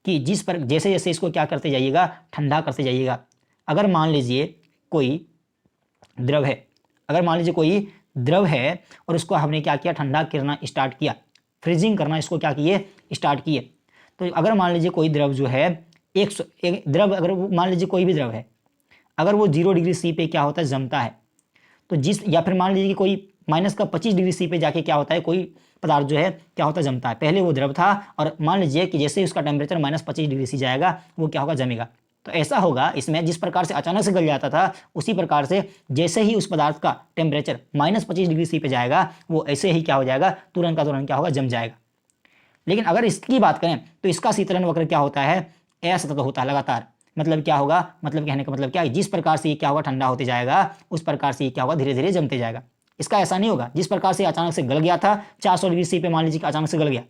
Speaker 1: कि जिस पर जैसे जैसे इसको क्या करते जाइएगा, ठंडा करते जाइएगा। अगर मान लीजिए कोई द्रव है, अगर मान लीजिए कोई द्रव है और उसको हमने क्या किया, ठंडा करना स्टार्ट किया, फ्रीजिंग करना इसको क्या किए, स्टार्ट किए। तो अगर मान लीजिए कोई द्रव जो है एक द्रव, अगर मान लीजिए कोई भी द्रव है, अगर वो 0 डिग्री सी पे क्या होता है, जमता है, तो या फिर मान लीजिए कि कोई -25 डिग्री सी पे जाके क्या होता है, कोई पदार्थ जो है क्या होता है, जमता है। पहले वो द्रव था और मान लीजिए कि जैसे ही उसका टेम्परेचर -25 डिग्री सी जाएगा वो क्या होगा, जमेगा। तो ऐसा होगा इसमें, जिस प्रकार से अचानक से गल जाता था उसी प्रकार से जैसे ही उस पदार्थ का टेम्परेचर -25 डिग्री सी पे जाएगा वो ऐसे ही क्या हो जाएगा, तुरंत का तुरंत क्या होगा, जम जाएगा। लेकिन अगर इसकी बात करें तो इसका शीतलन वक्र क्या होता है, असतत होता है, लगातार। मतलब क्या होगा, मतलब कहने का मतलब क्या है, जिस प्रकार से ये क्या होगा ठंडा होते जाएगा उस प्रकार से ये क्या होगा धीरे धीरे जमते जाएगा। इसका ऐसा नहीं होगा जिस प्रकार से अचानक से गल गया था 400 डिग्री सी पे, मान लीजिए कि अचानक से गल गया,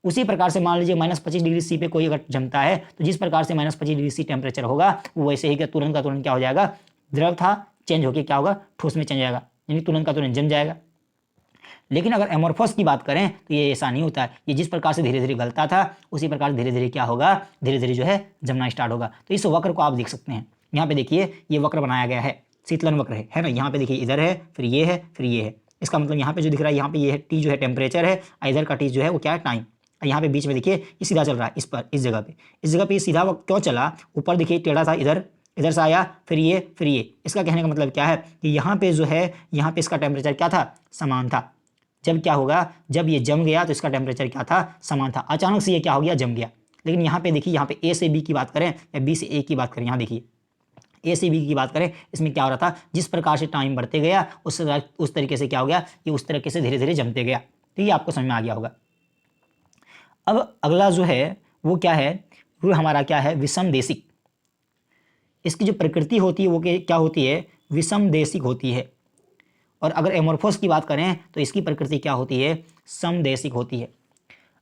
Speaker 1: उसी प्रकार से मान लीजिए -25 डिग्री सी पे कोई अगर जमता है तो जिस प्रकार से -25 डिग्री सी टेम्परेचर होगा वो वैसे ही तुरंत का तुरंत क्या हो जाएगा, द्रव था चेंज होकर क्या होगा ठोस में चेंज जाएगा, यानी तुरंत का तुरंत जम जाएगा। लेकिन अगर एमोर्फोस की बात करें तो ये ऐसा नहीं होता है, ये जिस प्रकार से धीरे धीरे गलता था उसी प्रकार धीरे धीरे क्या होगा, धीरे धीरे जो है जमना स्टार्ट होगा। तो इस वक्र को आप देख सकते हैं, यहाँ पे देखिए ये वक्र बनाया गया है, शीतलन वक्र है ना। यहाँ पे देखिए इधर है, फिर ये है, फिर ये है। इसका मतलब यहाँ पे जो दिख रहा है, यहाँ पे ये है टी जो है टेम्परेचर है, इधर का टी जो है वो क्या है टाइम। यहाँ पे बीच में देखिए ये सीधा चल रहा है, इस पर इस जगह पे ये सीधा वक्त क्यों चला, ऊपर देखिए टेढ़ा था, इधर इधर से आया, फिर ये। इसका कहने का मतलब क्या है कि यहाँ पे जो है, यहाँ पे इसका टेम्परेचर क्या था, समान था। जब क्या होगा, जब ये जम गया तो इसका टेम्परेचर क्या था, समान था। अचानक से ये क्या हो गया, जम गया। लेकिन यहाँ पे देखिए, यहाँ पे ए से बी की बात करें या बी से ए की बात करें, यहाँ देखिए ए से बी की बात करें, इसमें क्या हो रहा था, जिस प्रकार से टाइम बढ़ते गया उस तरीके से क्या हो गया, ये उस तरीके से धीरे धीरे जमते गया। तो ये आपको समझ में आ गया होगा। अब अगला जो है वो क्या है, वो हमारा क्या है, विषमदेशिक। इसकी जो प्रकृति होती है वो क्या होती है, विषमदेशिक होती है। और अगर एमोर्फोस की बात करें तो इसकी प्रकृति क्या होती है, समदेशिक होती है।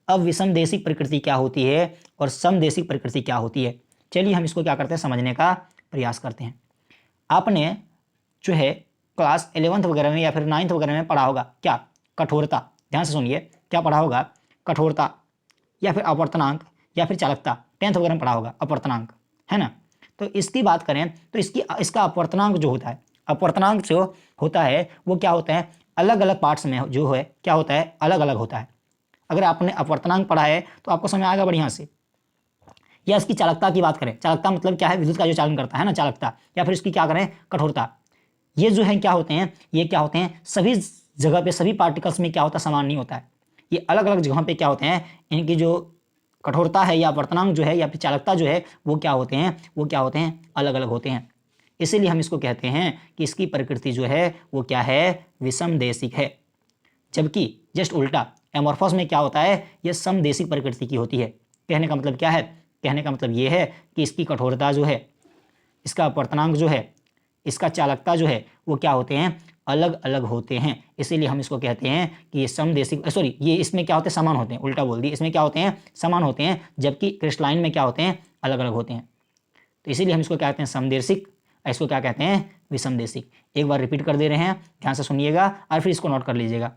Speaker 1: अब विषमदेशिक प्रकृति क्या होती है और समदेशिक प्रकृति क्या होती है, चलिए हम इसको क्या करते हैं, समझने का प्रयास करते हैं। आपने जो है क्लास 11th वगैरह में या फिर 9th वगैरह में पढ़ा होगा क्या, कठोरता। ध्यान से सुनिए, क्या पढ़ा होगा, कठोरता या फिर अपवर्तनांक या फिर चालकता। 10th वगैरह में पढ़ा होगा अपवर्तनांक, है ना। तो इसकी बात करें तो इसका अपवर्तनांक जो होता है, अपवर्तनांक जो होता है वो क्या होता है, अलग अलग पार्ट्स में जो है क्या होता है, अलग अलग होता है। अगर आपने अपवर्तनांक पढ़ा है तो आपको समझ आएगा बढ़िया से। या इसकी चालकता की बात करें, चालकता मतलब क्या है, विद्युत का जो चालन करता है ना, चालकता। या फिर इसकी क्या करें, कठोरता। ये जो है क्या होते हैं, ये क्या होते हैं, सभी जगह पे सभी पार्टिकल्स में क्या होता है, समान नहीं होता है। ये अलग अलग जगहों पे क्या होते हैं, इनकी जो कठोरता है या अपवर्तनांक जो है या फिर चालकता जो है वो क्या होते हैं, वो क्या होते हैं, अलग अलग होते हैं। इसीलिए हम इसको कहते हैं कि इसकी प्रकृति जो है वो क्या है, विषमदेशिक है। जबकि जस्ट उल्टा एमोर्फोस में क्या होता है, ये समदेशिक प्रकृति की होती है। कहने का मतलब क्या है, कहने का मतलब ये है कि इसकी कठोरता जो है, इसका अपवर्तनांक जो है, इसका चालकता जो है वो क्या होते हैं, अलग अलग होते हैं। इसीलिए हम इसको कहते हैं कि ये समदेशिक, सॉरी ये इसमें क्या होते हैं, समान होते हैं, उल्टा बोल दिए, इसमें क्या होते हैं, समान होते हैं, जबकि क्रिस्टलाइन में क्या होते हैं, अलग अलग होते हैं। तो इसीलिए हम इसको कहते हैं समदेशिक, इसको क्या कहते हैं, विषमदेशिक। एक बार रिपीट कर दे रहे हैं, ध्यान से सुनिएगा और फिर इसको नोट कर लीजिएगा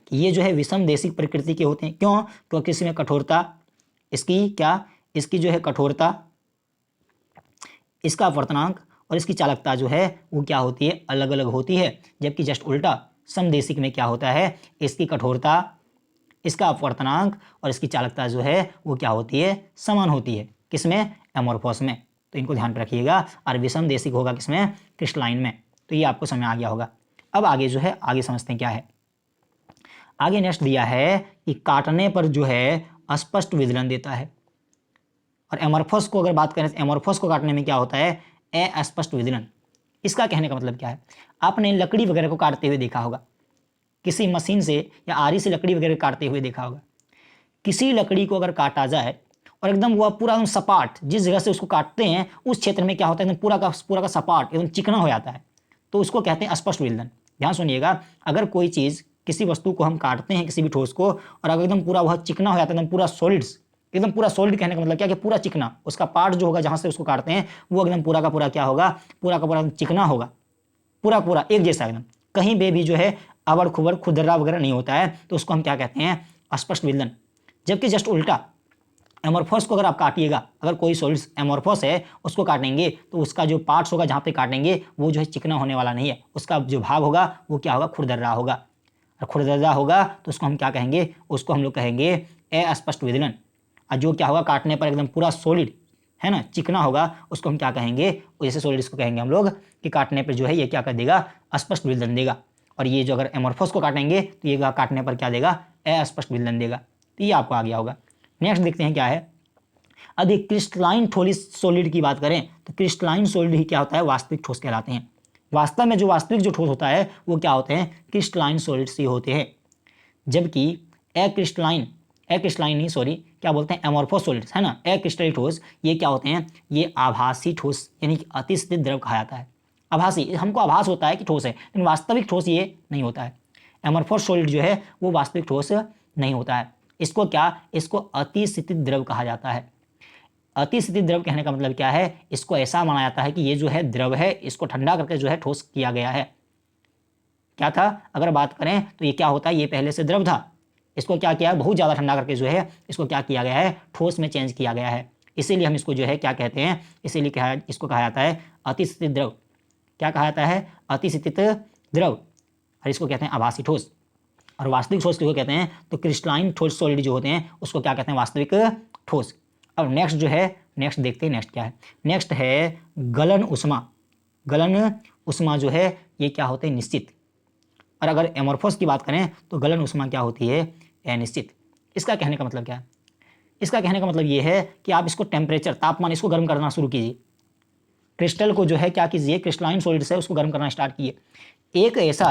Speaker 1: कि ये जो है विषमदेशिक प्रकृति के होते हैं। क्यों, क्योंकि इसमें कठोरता, इसकी क्या, इसकी जो है कठोरता, इसका अपवर्तनांक और इसकी चालकता जो है वो क्या होती है, अलग अलग होती है। जबकि जस्ट उल्टा समदेशिक में क्या होता है, इसकी कठोरता, इसका अपवर्तनांक और इसकी चालकता जो है वो क्या होती है, समान होती है। किसमें, एमोर्फोस में। तो इनको ध्यान रखिएगा। और विषमदेशिक होगा किसमें, क्रिस्टलाइन में। तो ये आपको समझ आ गया होगा। अब आगे जो है, आगे समझते हैं क्या है। आगे नेक्स्ट दिया है कि काटने पर जो है अस्पष्ट विदलन देता है। और एमोर्फोस को अगर बात करें, एमोर्फोस को काटने में क्या होता है, अस्पष्ट विदलन। इसका कहने का मतलब क्या है, आपने लकड़ी वगैरह को काटते हुए देखा होगा, किसी मशीन से या आरी से लकड़ी वगैरह काटते हुए देखा होगा। किसी लकड़ी को अगर काटा जाए और एकदम वह पूरा एकदम सपाट, जिस जगह से उसको काटते हैं उस क्षेत्र में क्या होता है, एकदम पूरा का सपाट एकदम चिकना हो जाता है, तो उसको कहते हैं अस्पष्ट विदलन। ध्यान सुनिएगा, अगर कोई चीज़, किसी वस्तु को हम काटते हैं, किसी भी ठोस को, और अगर एकदम पूरा वह चिकना हो जाता है, एकदम पूरा सॉलिड्स, एकदम पूरा सॉलिड, कहने का मतलब क्या कि पूरा चिकना, उसका पार्ट जो होगा जहाँ से उसको काटते हैं वो एकदम पूरा का पूरा क्या होगा, पूरा का पूरा चिकना होगा, पूरा एक जैसा एकदम, कहीं पे भी जो है अवड़ खुबर खुदरा वगैरह नहीं होता है, तो उसको हम क्या कहते हैं, अस्पष्ट विदलन। जबकि जस्ट उल्टा एमोर्फोस को अगर आप काटिएगा, अगर कोई सॉलिड एमोर्फोस है उसको काटेंगे तो उसका जो पार्ट्स होगा जहाँ पे काटेंगे वो जो है चिकना होने वाला नहीं है, उसका जो भाग होगा वो क्या होगा, खुरदर्रा होगा। और खुरदर्रा होगा तो उसको हम क्या कहेंगे, उसको हम लोग कहेंगे अस्पष्ट विदलन। और जो क्या होगा, काटने पर एकदम पूरा सॉलिड है ना, चिकना होगा, उसको हम क्या कहेंगे, जैसे सॉलिड इसको कहेंगे हम लोग कि काटने पर जो है ये क्या कर देगा, अस्पष्ट विदलन देगा। और ये जो अगर एमोर्फोस को काटेंगे तो ये काटने पर क्या देगा, अस्पष्ट विदलन देगा। तो ये आपको आ गया होगा। नेक्स्ट देखते हैं क्या है। अधिक क्रिस्टलाइन सॉलिड की बात करें तो क्रिस्टलाइन सॉलिड ही क्या होता है, वास्तविक ठोस कहलाते हैं। वास्तव में जो वास्तविक जो ठोस होता है वो क्या होते हैं, क्रिस्टलाइन सॉलिड्स ही होते हैं। जबकि क्रिस्टलाइन नहीं, सॉरी, क्या बोलते हैं, एमोर्फोस सॉलिड्स, है ना, क्रिस्टलीय ठोस, ये क्या होते हैं, ये आभासी ठोस यानी कि अतिस्थित द्रव कहा जाता है। आभासी, हमको आभास होता है कि ठोस है, लेकिन वास्तविक ठोस ये नहीं होता है। एमोर्फोस सॉलिड जो है वो वास्तविक ठोस नहीं होता है। इसको क्या, इसको अतिस्थित द्रव कहा जाता है। अतिस्थित द्रव कहने का मतलब क्या है, इसको ऐसा माना जाता है कि ये जो है द्रव है, इसको ठंडा करके जो है ठोस किया गया है। क्या था, अगर बात करें तो ये क्या होता है, ये पहले से द्रव था, इसको क्या किया, बहुत ज़्यादा ठंडा करके जो है इसको क्या किया गया है, ठोस में चेंज किया गया है। इसीलिए हम इसको जो है क्या कहते हैं, इसीलिए इसको कहा जाता है अतिस्थित द्रव। क्या कहा जाता है, अतिस्थित द्रव, और इसको कहते हैं आभासी ठोस। और वास्तविक ठोस किसको कहते हैं, तो क्रिस्टलाइन ठोस सॉलिड जो होते हैं उसको क्या कहते हैं, वास्तविक ठोस। अब नेक्स्ट जो है, नेक्स्ट देखते हैं नेक्स्ट क्या है, नेक्स्ट है गलन उष्मा। गलन उष्मा जो है ये क्या होते हैं, निश्चित। और अगर एमोर्फोस की बात करें तो गलन उष्मा क्या होती है, अनिश्चित। इसका कहने का मतलब क्या है, इसका कहने का मतलब ये है कि आप इसको टेम्परेचर, तापमान, इसको गर्म करना शुरू कीजिए। क्रिस्टल को जो है क्या कीजिए, क्रिस्टलाइन सॉलिड से उसको गर्म करना स्टार्ट कीजिए। एक ऐसा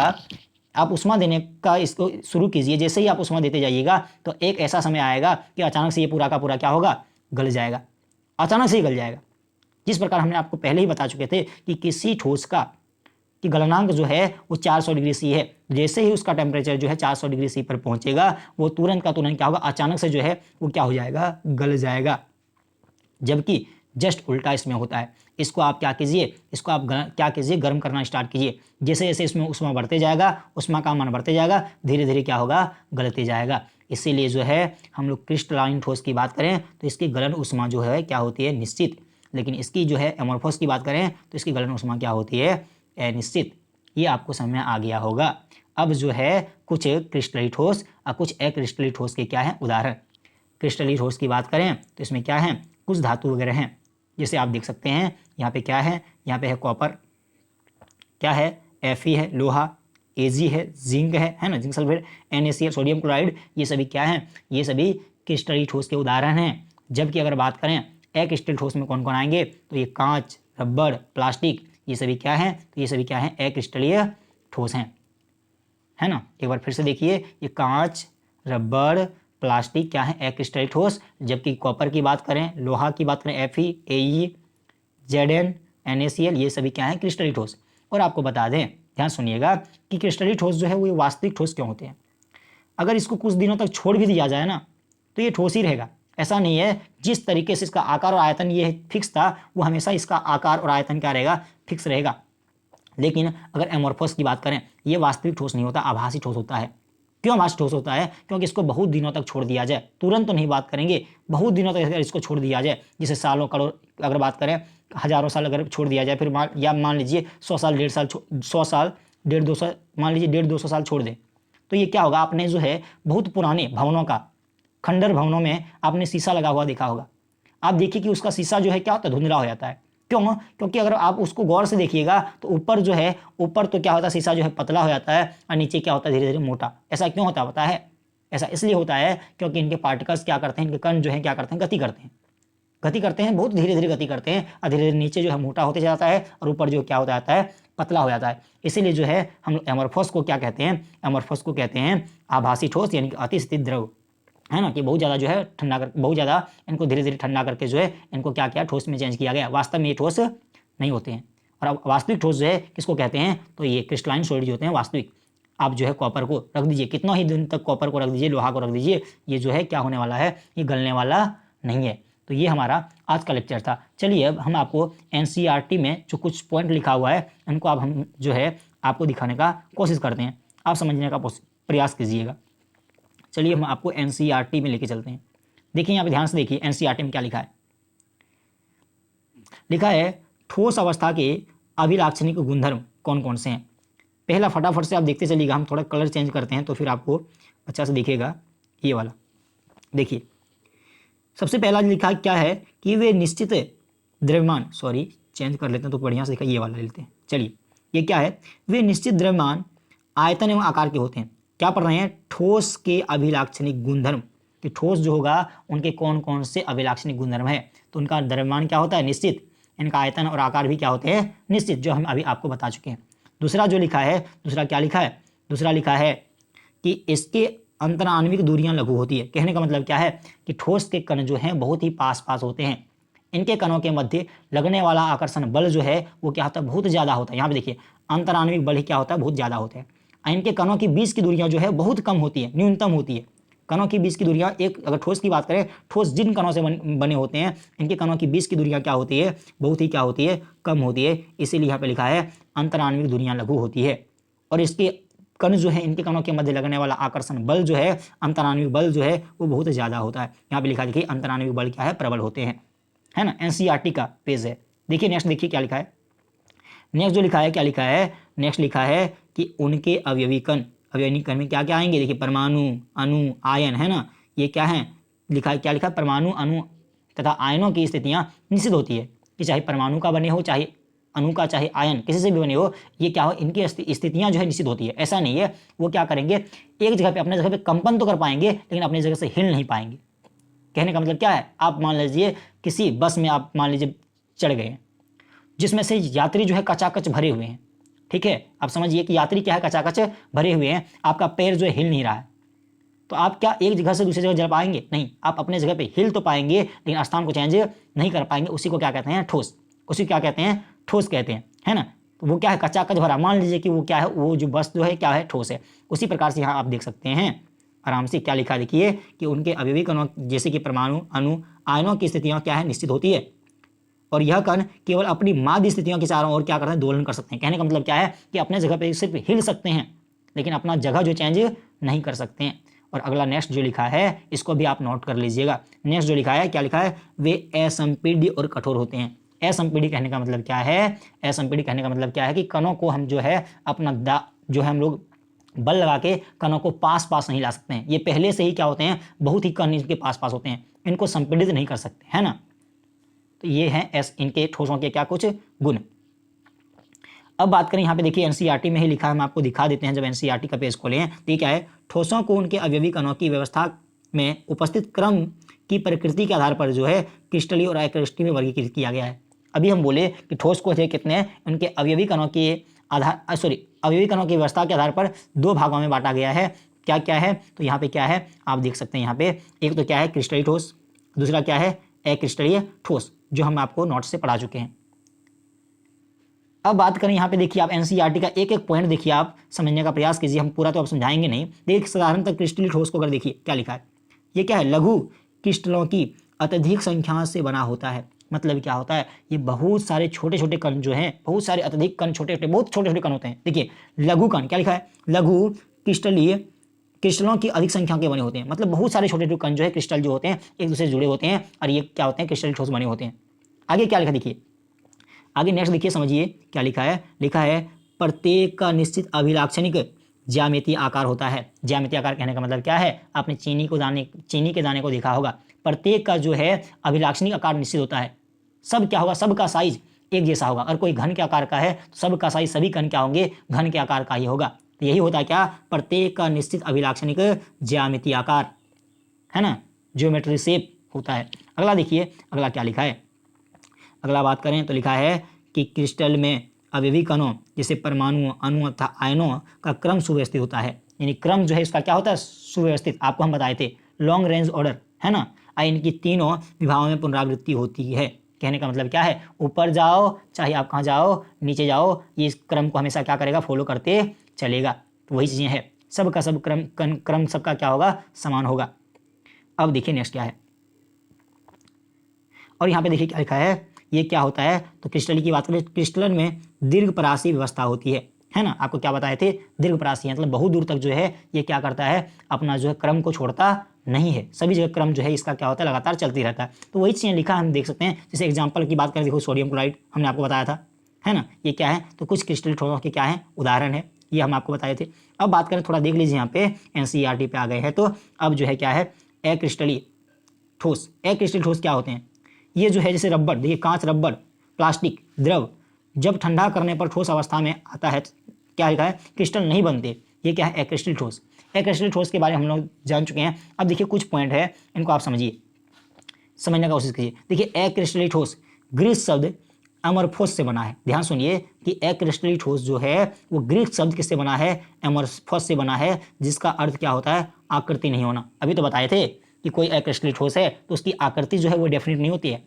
Speaker 1: आप उष्मा देने का इसको शुरू कीजिए, जैसे ही आप उष्मा देते जाइएगा तो एक ऐसा समय आएगा कि अचानक से ये पूरा का पूरा क्या होगा, गल जाएगा, अचानक से ही गल जाएगा। जिस प्रकार हमने आपको पहले ही बता चुके थे कि किसी ठोस का कि गलनांक जो है वो 400 डिग्री सी है, जैसे ही उसका टेम्परेचर जो है 400 डिग्री सी पर पहुंचेगा वो तुरंत का तुरंत क्या होगा, अचानक से जो है वो क्या हो जाएगा, गल जाएगा। जबकि जस्ट उल्टा इसमें होता है। इसको आप क्या कीजिए, इसको आप क्या कीजिए, गर्म करना स्टार्ट कीजिए। जैसे जैसे इसमें उष्मा बढ़ते जाएगा, उष्मा का मान बढ़ते जाएगा, धीरे धीरे क्या होगा, गलते जाएगा। इसीलिए जो है हम लोग क्रिस्टलाइन ठोस की बात करें तो इसकी गलन उष्मा जो है क्या होती है, निश्चित। लेकिन इसकी जो है एमोर्फोस की बात करें तो इसकी गलन उष्मा क्या होती है, अनिश्चित। ये आपको समझ में आ गया होगा। अब जो है कुछ क्रिस्टलीय ठोस और कुछ अक्रिस्टलीय ठोस के क्या है उदाहरण। क्रिस्टलीय ठोस की बात करें तो इसमें क्या है, कुछ धातु वगैरह हैं, जैसे आप देख सकते हैं यहाँ पे क्या है, यहाँ पे है कॉपर, क्या है, Fe है, लोहा, Ag है, जिंक है ना, zinc sulphate, NaCl, sodium chloride, ये सभी क्या है, ये सभी क्रिस्टलीय ठोस के उदाहरण हैं। जबकि अगर बात करें अक्रिस्टलीय ठोस में कौन कौन आएंगे, तो ये कांच, रबड़, प्लास्टिक, ये सभी क्या है, तो ये सभी क्या है, अक्रिस्टलीय ठोस हैं, है ना। एक बार फिर से देखिए, ये कांच, रबड़, प्लास्टिक क्या है, अक्रिस्टलीय ठोस। जबकि कॉपर की बात करें, लोहा की बात करें, Fe, Ae, Zn, NaCl, ये सभी क्या है, क्रिस्टलीय ठोस। और आपको बता दें, ध्यान सुनिएगा कि क्रिस्टलीय ठोस जो है वो वास्तविक ठोस क्यों होते हैं। अगर इसको कुछ दिनों तक छोड़ भी दिया जाए ना तो ये ठोस ही रहेगा। ऐसा नहीं है, जिस तरीके से इसका आकार और आयतन ये फिक्स था वो हमेशा इसका आकार और आयतन क्या रहेगा, फिक्स रहेगा। लेकिन अगर एमोर्फोस की बात करें, ये वास्तविक ठोस नहीं होता, आभासी ठोस होता है। क्यों आभासी ठोस होता है, क्योंकि इसको बहुत दिनों तक छोड़ दिया जाए, तुरंत तो नहीं बात करेंगे, बहुत दिनों तक अगर इसको छोड़ दिया जाए, जैसे सालों करोड़, अगर बात करें हजारों साल अगर छोड़ दिया जाए, फिर मान लीजिए 100 साल, 1.5 साल, 100 साल, 150, मान लीजिए 150 साल छोड़ दें, तो ये क्या होगा, आपने जो है बहुत पुराने भवनों का, खंडर भवनों में आपने शीशा लगा हुआ देखा होगा। आप देखिए कि उसका शीशा जो है क्या होता है, धुंधला हो जाता है। क्यों, क्योंकि अगर आप उसको गौर से देखिएगा तो ऊपर जो है, ऊपर तो क्या होता है, शीशा जो है पतला हो जाता है और नीचे क्या होता है, धीरे धीरे मोटा। ऐसा क्यों होता है पता है, ऐसा इसलिए होता है क्योंकि इनके पार्टिकल्स क्या करते हैं, इनके कण जो है क्या करते हैं, गति करते हैं, बहुत धीरे धीरे गति करते हैं और धीरे धीरे नीचे जो है मोटा होते जाता है और ऊपर जो क्या होता जाता है, पतला हो जाता है। इसीलिए जो है हम एमोर्फोस को क्या कहते हैं, एमोर्फोस को कहते हैं आभासी ठोस यानी कि अतिस्थित द्रव, है ना, कि बहुत ज़्यादा जो है ठंडा कर, बहुत ज़्यादा इनको धीरे धीरे ठंडा करके जो है इनको क्या किया, ठोस में चेंज किया गया। वास्तव में ये ठोस नहीं होते हैं। और अब वास्तविक ठोस जो है किसको कहते हैं, तो ये क्रिस्टलाइन सॉलिड जो होते हैं वास्तविक। आप जो है कॉपर को रख दीजिए, कितना ही दिन तक कॉपर को रख दीजिए, लोहा को रख दीजिए, ये जो है क्या होने वाला है, ये गलने वाला नहीं है। तो ये हमारा आज का लेक्चर था। चलिए अब हम आपको NCERT में जो कुछ पॉइंट लिखा हुआ है उनको अब हम जो है आपको दिखाने का कोशिश करते हैं, आप समझने का प्रयास कीजिएगा। चलिए हम आपको NCERT में लेके चलते हैं। देखिए यहाँ पे ध्यान से देखिए, NCERT में क्या लिखा है, लिखा है ठोस अवस्था के अभिलाक्षणिक गुणधर्म कौन कौन से हैं। पहला फटाफट से आप देखते चलिएगा, हम थोड़ा कलर चेंज करते हैं तो फिर आपको अच्छा से दिखेगा। ये वाला देखिए, सबसे पहला लिखा क्या है कि वे निश्चित द्रव्यमान, सॉरी चेंज कर लेते हैं तो बढ़िया से लिखा, ये वाला लेते हैं। चलिए ये क्या है, वे निश्चित द्रव्यमान, आयतन एवं आकार के होते हैं। क्या पढ़ रहे हैं, ठोस के अभिलाक्षणिक गुणधर्म, कि ठोस जो होगा उनके कौन कौन से अभिलाक्षणिक गुणधर्म है। तो उनका द्रव्यमान क्या होता है, निश्चित, इनका आयतन और आकार भी क्या होते हैं, निश्चित, जो हम अभी आपको बता चुके हैं। दूसरा जो लिखा है, दूसरा क्या लिखा है, दूसरा लिखा है कि इसके अंतराण्विक दूरियां लघु होती है। कहने का मतलब क्या है कि ठोस के कण जो हैं बहुत ही पास पास होते हैं। इनके कणों के मध्य लगने वाला आकर्षण बल जो है वो क्या होता है, बहुत ज़्यादा होता है। यहाँ पे देखिए अंतराण्विक बल ही क्या होता है, बहुत ज़्यादा होता है। इनके कणों की बीच की दूरियां जो है बहुत कम होती है, न्यूनतम होती है। कणों की बीच की दूरियां, एक अगर ठोस की बात करें, ठोस जिन कणों से बने होते हैं इनके कणों की बीच की दूरियां क्या होती है, बहुत ही क्या होती है, कम होती है। इसीलिए यहाँ पे लिखा है अंतराण्विक दूरियां लघु होती है। और इसके कण जो है, इनके कणों के मध्य लगने वाला आकर्षण बल जो है, अंतराण्विक बल जो है वो बहुत ज़्यादा होता है। यहाँ पे लिखा देखिए अंतराण्विक बल क्या है, प्रबल होते हैं, है ना। एनसीईआरटी का पेज है। देखिए नेक्स्ट, देखिए क्या लिखा है। नेक्स्ट जो लिखा है, क्या लिखा है, नेक्स्ट लिखा है कि उनके अवयवी कण, अवयवी कण में क्या क्या आएंगे, देखिए परमाणु, अणु, आयन, है ना। ये क्या है, लिखा है, क्या लिखा है, परमाणु, अणु तथा आयनों की स्थितियां निश्चित होती है कि चाहे परमाणु का बने हो, चाहे अणु का, चाहे आयन, किसी से भी बने हो, ये क्या हो, इनकी स्थितियां जो है निश्चित होती है। ऐसा नहीं है वो क्या करेंगे, एक जगह पे, अपने जगह पे कंपन तो कर पाएंगे लेकिन अपनी जगह से हिल नहीं पाएंगे। कहने का मतलब क्या है, आप मान लीजिए किसी बस में आप मान लीजिए चढ़ गए जिसमें से यात्री जो है कचाकच भरे हुए हैं, ठीक है। आप समझिए कि यात्री क्या है, कचाकच भरे हुए हैं, आपका पैर जो है हिल नहीं रहा है, तो आप क्या एक जगह से दूसरी जगह जा पाएंगे, नहीं। आप अपने जगह पे हिल तो पाएंगे लेकिन स्थान को चेंज नहीं कर पाएंगे। उसी को क्या कहते हैं, ठोस। उसी को क्या कहते हैं, ठोस कहते हैं, है ना। तो वो क्या है, कचाकच भरा, मान लीजिए कि वो क्या है, वो जो बस जो है क्या है, ठोस है। उसी प्रकार से यहाँ आप देख सकते हैं आराम से, क्या लिखा देखिए कि उनके अवयवी कणों जैसे कि परमाणु, अणु, आयनों की स्थितियाँ क्या है, निश्चित होती है। और यह कण केवल अपनी माध्य स्थितियों के चारों ओर क्या करते हैं, दोलन कर सकते हैं। कहने का मतलब क्या है कि अपने जगह पे सिर्फ हिल सकते हैं लेकिन अपना जगह जो चेंज नहीं कर सकते हैं। और अगला नेक्स्ट जो लिखा है इसको भी आप नोट कर लीजिएगा। नेक्स्ट जो लिखा है, क्या लिखा है, वे असंपीड्य और कठोर होते हैं। असंपीड्य कहने का मतलब क्या है, असंपीड्य कहने का मतलब क्या है कि कणों को हम जो है अपना जो है हम लोग बल लगा के कणों को पास पास नहीं ला सकते हैं। ये पहले से ही क्या होते हैं, बहुत ही कण इनके पास पास होते हैं, इनको संपीड़ित नहीं कर सकते, है ना। तो ये हैं इनके ठोसों के क्या कुछ गुण। अब बात करें यहाँ पे देखिए एनसीईआरटी में ही लिखा है, हम आपको दिखा देते हैं। जब एनसीईआरटी का पेज खोलें तो ये क्या है, ठोसों को उनके अवयवी कणों की व्यवस्था में उपस्थित क्रम की प्रकृति के आधार पर जो है क्रिस्टलीय और अक्रिस्टलीय में वर्गीकृत किया गया है। अभी हम बोले कि ठोस को थे कितने, उनके अवयवी कणों के अवयवी कणों की व्यवस्था के आधार पर दो भागों में बांटा गया है। क्या क्या है, तो यहाँ पे क्या है आप देख सकते हैं। यहाँ पे एक तो क्या है, क्रिस्टलीय ठोस, दूसरा क्या है, अक्रिस्टलीय ठोस, जो हम आपको नोट से पढ़ा चुके हैं। अब बात करें यहाँ पे देखिए आप एनसीईआरटी का एक एक पॉइंट देखिए, आप समझने का प्रयास कीजिए। हम पूरा तो अब समझाएंगे नहीं। देखिए साधारणतः क्रिस्टलीय ठोस को अगर देखिए क्या लिखा है, ये क्या है, लघु क्रिस्टलों की अत्यधिक संख्या से बना होता है। मतलब क्या होता है, ये बहुत सारे छोटे छोटे कण जो हैं, बहुत सारे अत्यधिक कण, छोटे छोटे, बहुत छोटे छोटे कण होते हैं। देखिए लघु कण, क्या लिखा है, लघु क्रिस्टलीय क्रिस्टलों की अधिक संख्या के बने होते हैं। मतलब बहुत सारे छोटे छोटे कण जो है, क्रिस्टल जो होते हैं एक दूसरे से जुड़े होते हैं और ये क्या होते हैं, क्रिस्टलीय ठोस बने होते हैं। आगे क्या लिखा देखिए, आगे नेक्स्ट देखिए, समझिए क्या लिखा है। लिखा है प्रत्येक का निश्चित अभिलाक्षणिक ज्यामितीय आकार होता है। ज्यामितीय आकार कहने का मतलब क्या है, आपने चीनी के दाने को देखा होगा। प्रत्येक का जो है अभिलाक्षणिक आकार निश्चित होता है। सब क्या होगा, सबका साइज एक जैसा होगा। और कोई घन के आकार का है तो सबका साइज, सभी कण क्या होंगे, घन के आकार का ही होगा। तो यही होता है क्या, प्रत्येक का निश्चित अभिलाक्षणिक ज्यामितीय आकार, है ना, ज्योमेट्री शेप होता है। अगला देखिए, अगला क्या लिखा है। अगला बात करें तो लिखा है कि क्रिस्टल में अवयवी कणों जैसे परमाणु, अणु तथा आयनों का क्रम सुव्यवस्थित होता है। यानी क्रम जो है इसका क्या होता है, सुव्यवस्थित। आपको हम बताए थे लॉन्ग रेंज ऑर्डर, है ना। इनकी तीनों विभागों में पुनरावृत्ति होती है। कहने का मतलब क्या है, ऊपर जाओ चाहे आप कहाँ जाओ, नीचे जाओ, ये इस क्रम को हमेशा क्या करेगा, फॉलो करते चलेगा। तो वही चीज़ें हैं, सबका सब क्रम सबका क्या होगा, समान होगा। अब देखिए नेक्स्ट क्या है, और यहाँ पे देखिए क्या लिखा है, ये क्या होता है, तो क्रिस्टल की बात करें, क्रिस्टलन में दीर्घपरासी व्यवस्था होती है ना। आपको क्या बताए थे, दीर्घपरासी मतलब बहुत दूर तक जो है ये क्या करता है, अपना जो है क्रम को छोड़ता नहीं है। सभी जगह क्रम जो है इसका क्या होता है, लगातार चलती रहता है। तो वही चीज़ें लिखा हम देख सकते हैं। जैसे एग्जाम्पल की बात करें, देखो सोडियम क्लोराइड हमने आपको बताया था, है ना। ये क्या है, तो कुछ क्रिस्टल ठोसों के क्या है, उदाहरण है, ये हम आपको बताए थे। अब बात करें, थोड़ा देख लीजिए, यहाँ पे एनसीईआरटी पे आ गए हैं। तो अब जो है क्या है, अक्रिस्टलीय ठोस। अक्रिस्टलीय ठोस क्या होते हैं, ये जो है जैसे रबर, देखिए कांच, रबर, प्लास्टिक, द्रव जब ठंडा करने पर ठोस अवस्था में आता है, क्या लिखा है, क्रिस्टल नहीं बनते। ये क्या है, अक्रिस्टलीय ठोस। अक्रिस्टलीय ठोस के बारे में हम लोग जान चुके हैं। अब देखिए कुछ पॉइंट है, इनको आप समझिए, समझने का कोशिश कीजिए। देखिए अक्रिस्टलीय ठोस, ग्रीक शब्द एमोर्फोस से बना है। ध्यान सुनिए कि अक्रिस्टलीय ठोस जो है वो ग्रीक शब्द किससे बना है, एमोर्फोस से बना है, जिसका अर्थ क्या होता है, आकृति नहीं होना। अभी तो बताए थे कि कोई अक्रिस्टलीय ठोस है तो उसकी आकृति जो है वो डेफिनेट नहीं होती है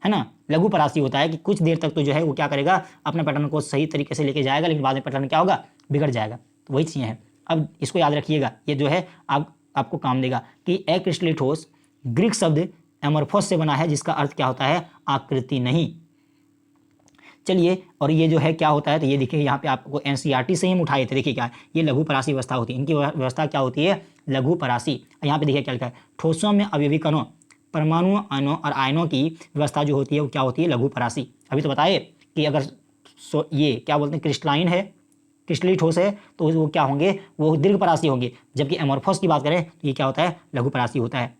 Speaker 1: ना। लघु परासी होता है कि कुछ देर तक तो जो है वो क्या करेगा, अपने पैटर्न को सही तरीके से लेके जाएगा, लेकिन बाद में पैटर्न क्या होगा, बिगड़ जाएगा। तो वही चीज़ें हैं। अब इसको याद रखिएगा, ये जो है आपको काम देगा कि अक्रिस्टलीय ठोस ग्रीक शब्द एमोर्फोस से बना है, जिसका अर्थ क्या होता है, आकृति नहीं। चलिए, और ये जो है क्या होता है, तो ये देखिए यहाँ पे आपको एनसीईआरटी से ही हम उठाए थे। देखिए क्या है, ये लघु परासी व्यवस्था होती है, इनकी व्यवस्था क्या होती है, लघु परासी। यहाँ पे देखिए क्या लिखा है, ठोसों में अवयवी कणों, परमाणुओं, अणुओं और आयनों की व्यवस्था जो होती है वो क्या होती है, लघु परासी। अभी तो बताए कि अगर ये क्या बोलते हैं, क्रिस्टलाइन है, क्रिस्टलीय ठोस है, तो वो क्या होंगे, वो दीर्घ परासी होंगे। जबकि एमोर्फोस की बात करें तो ये क्या होता है, लघु परासी होता है।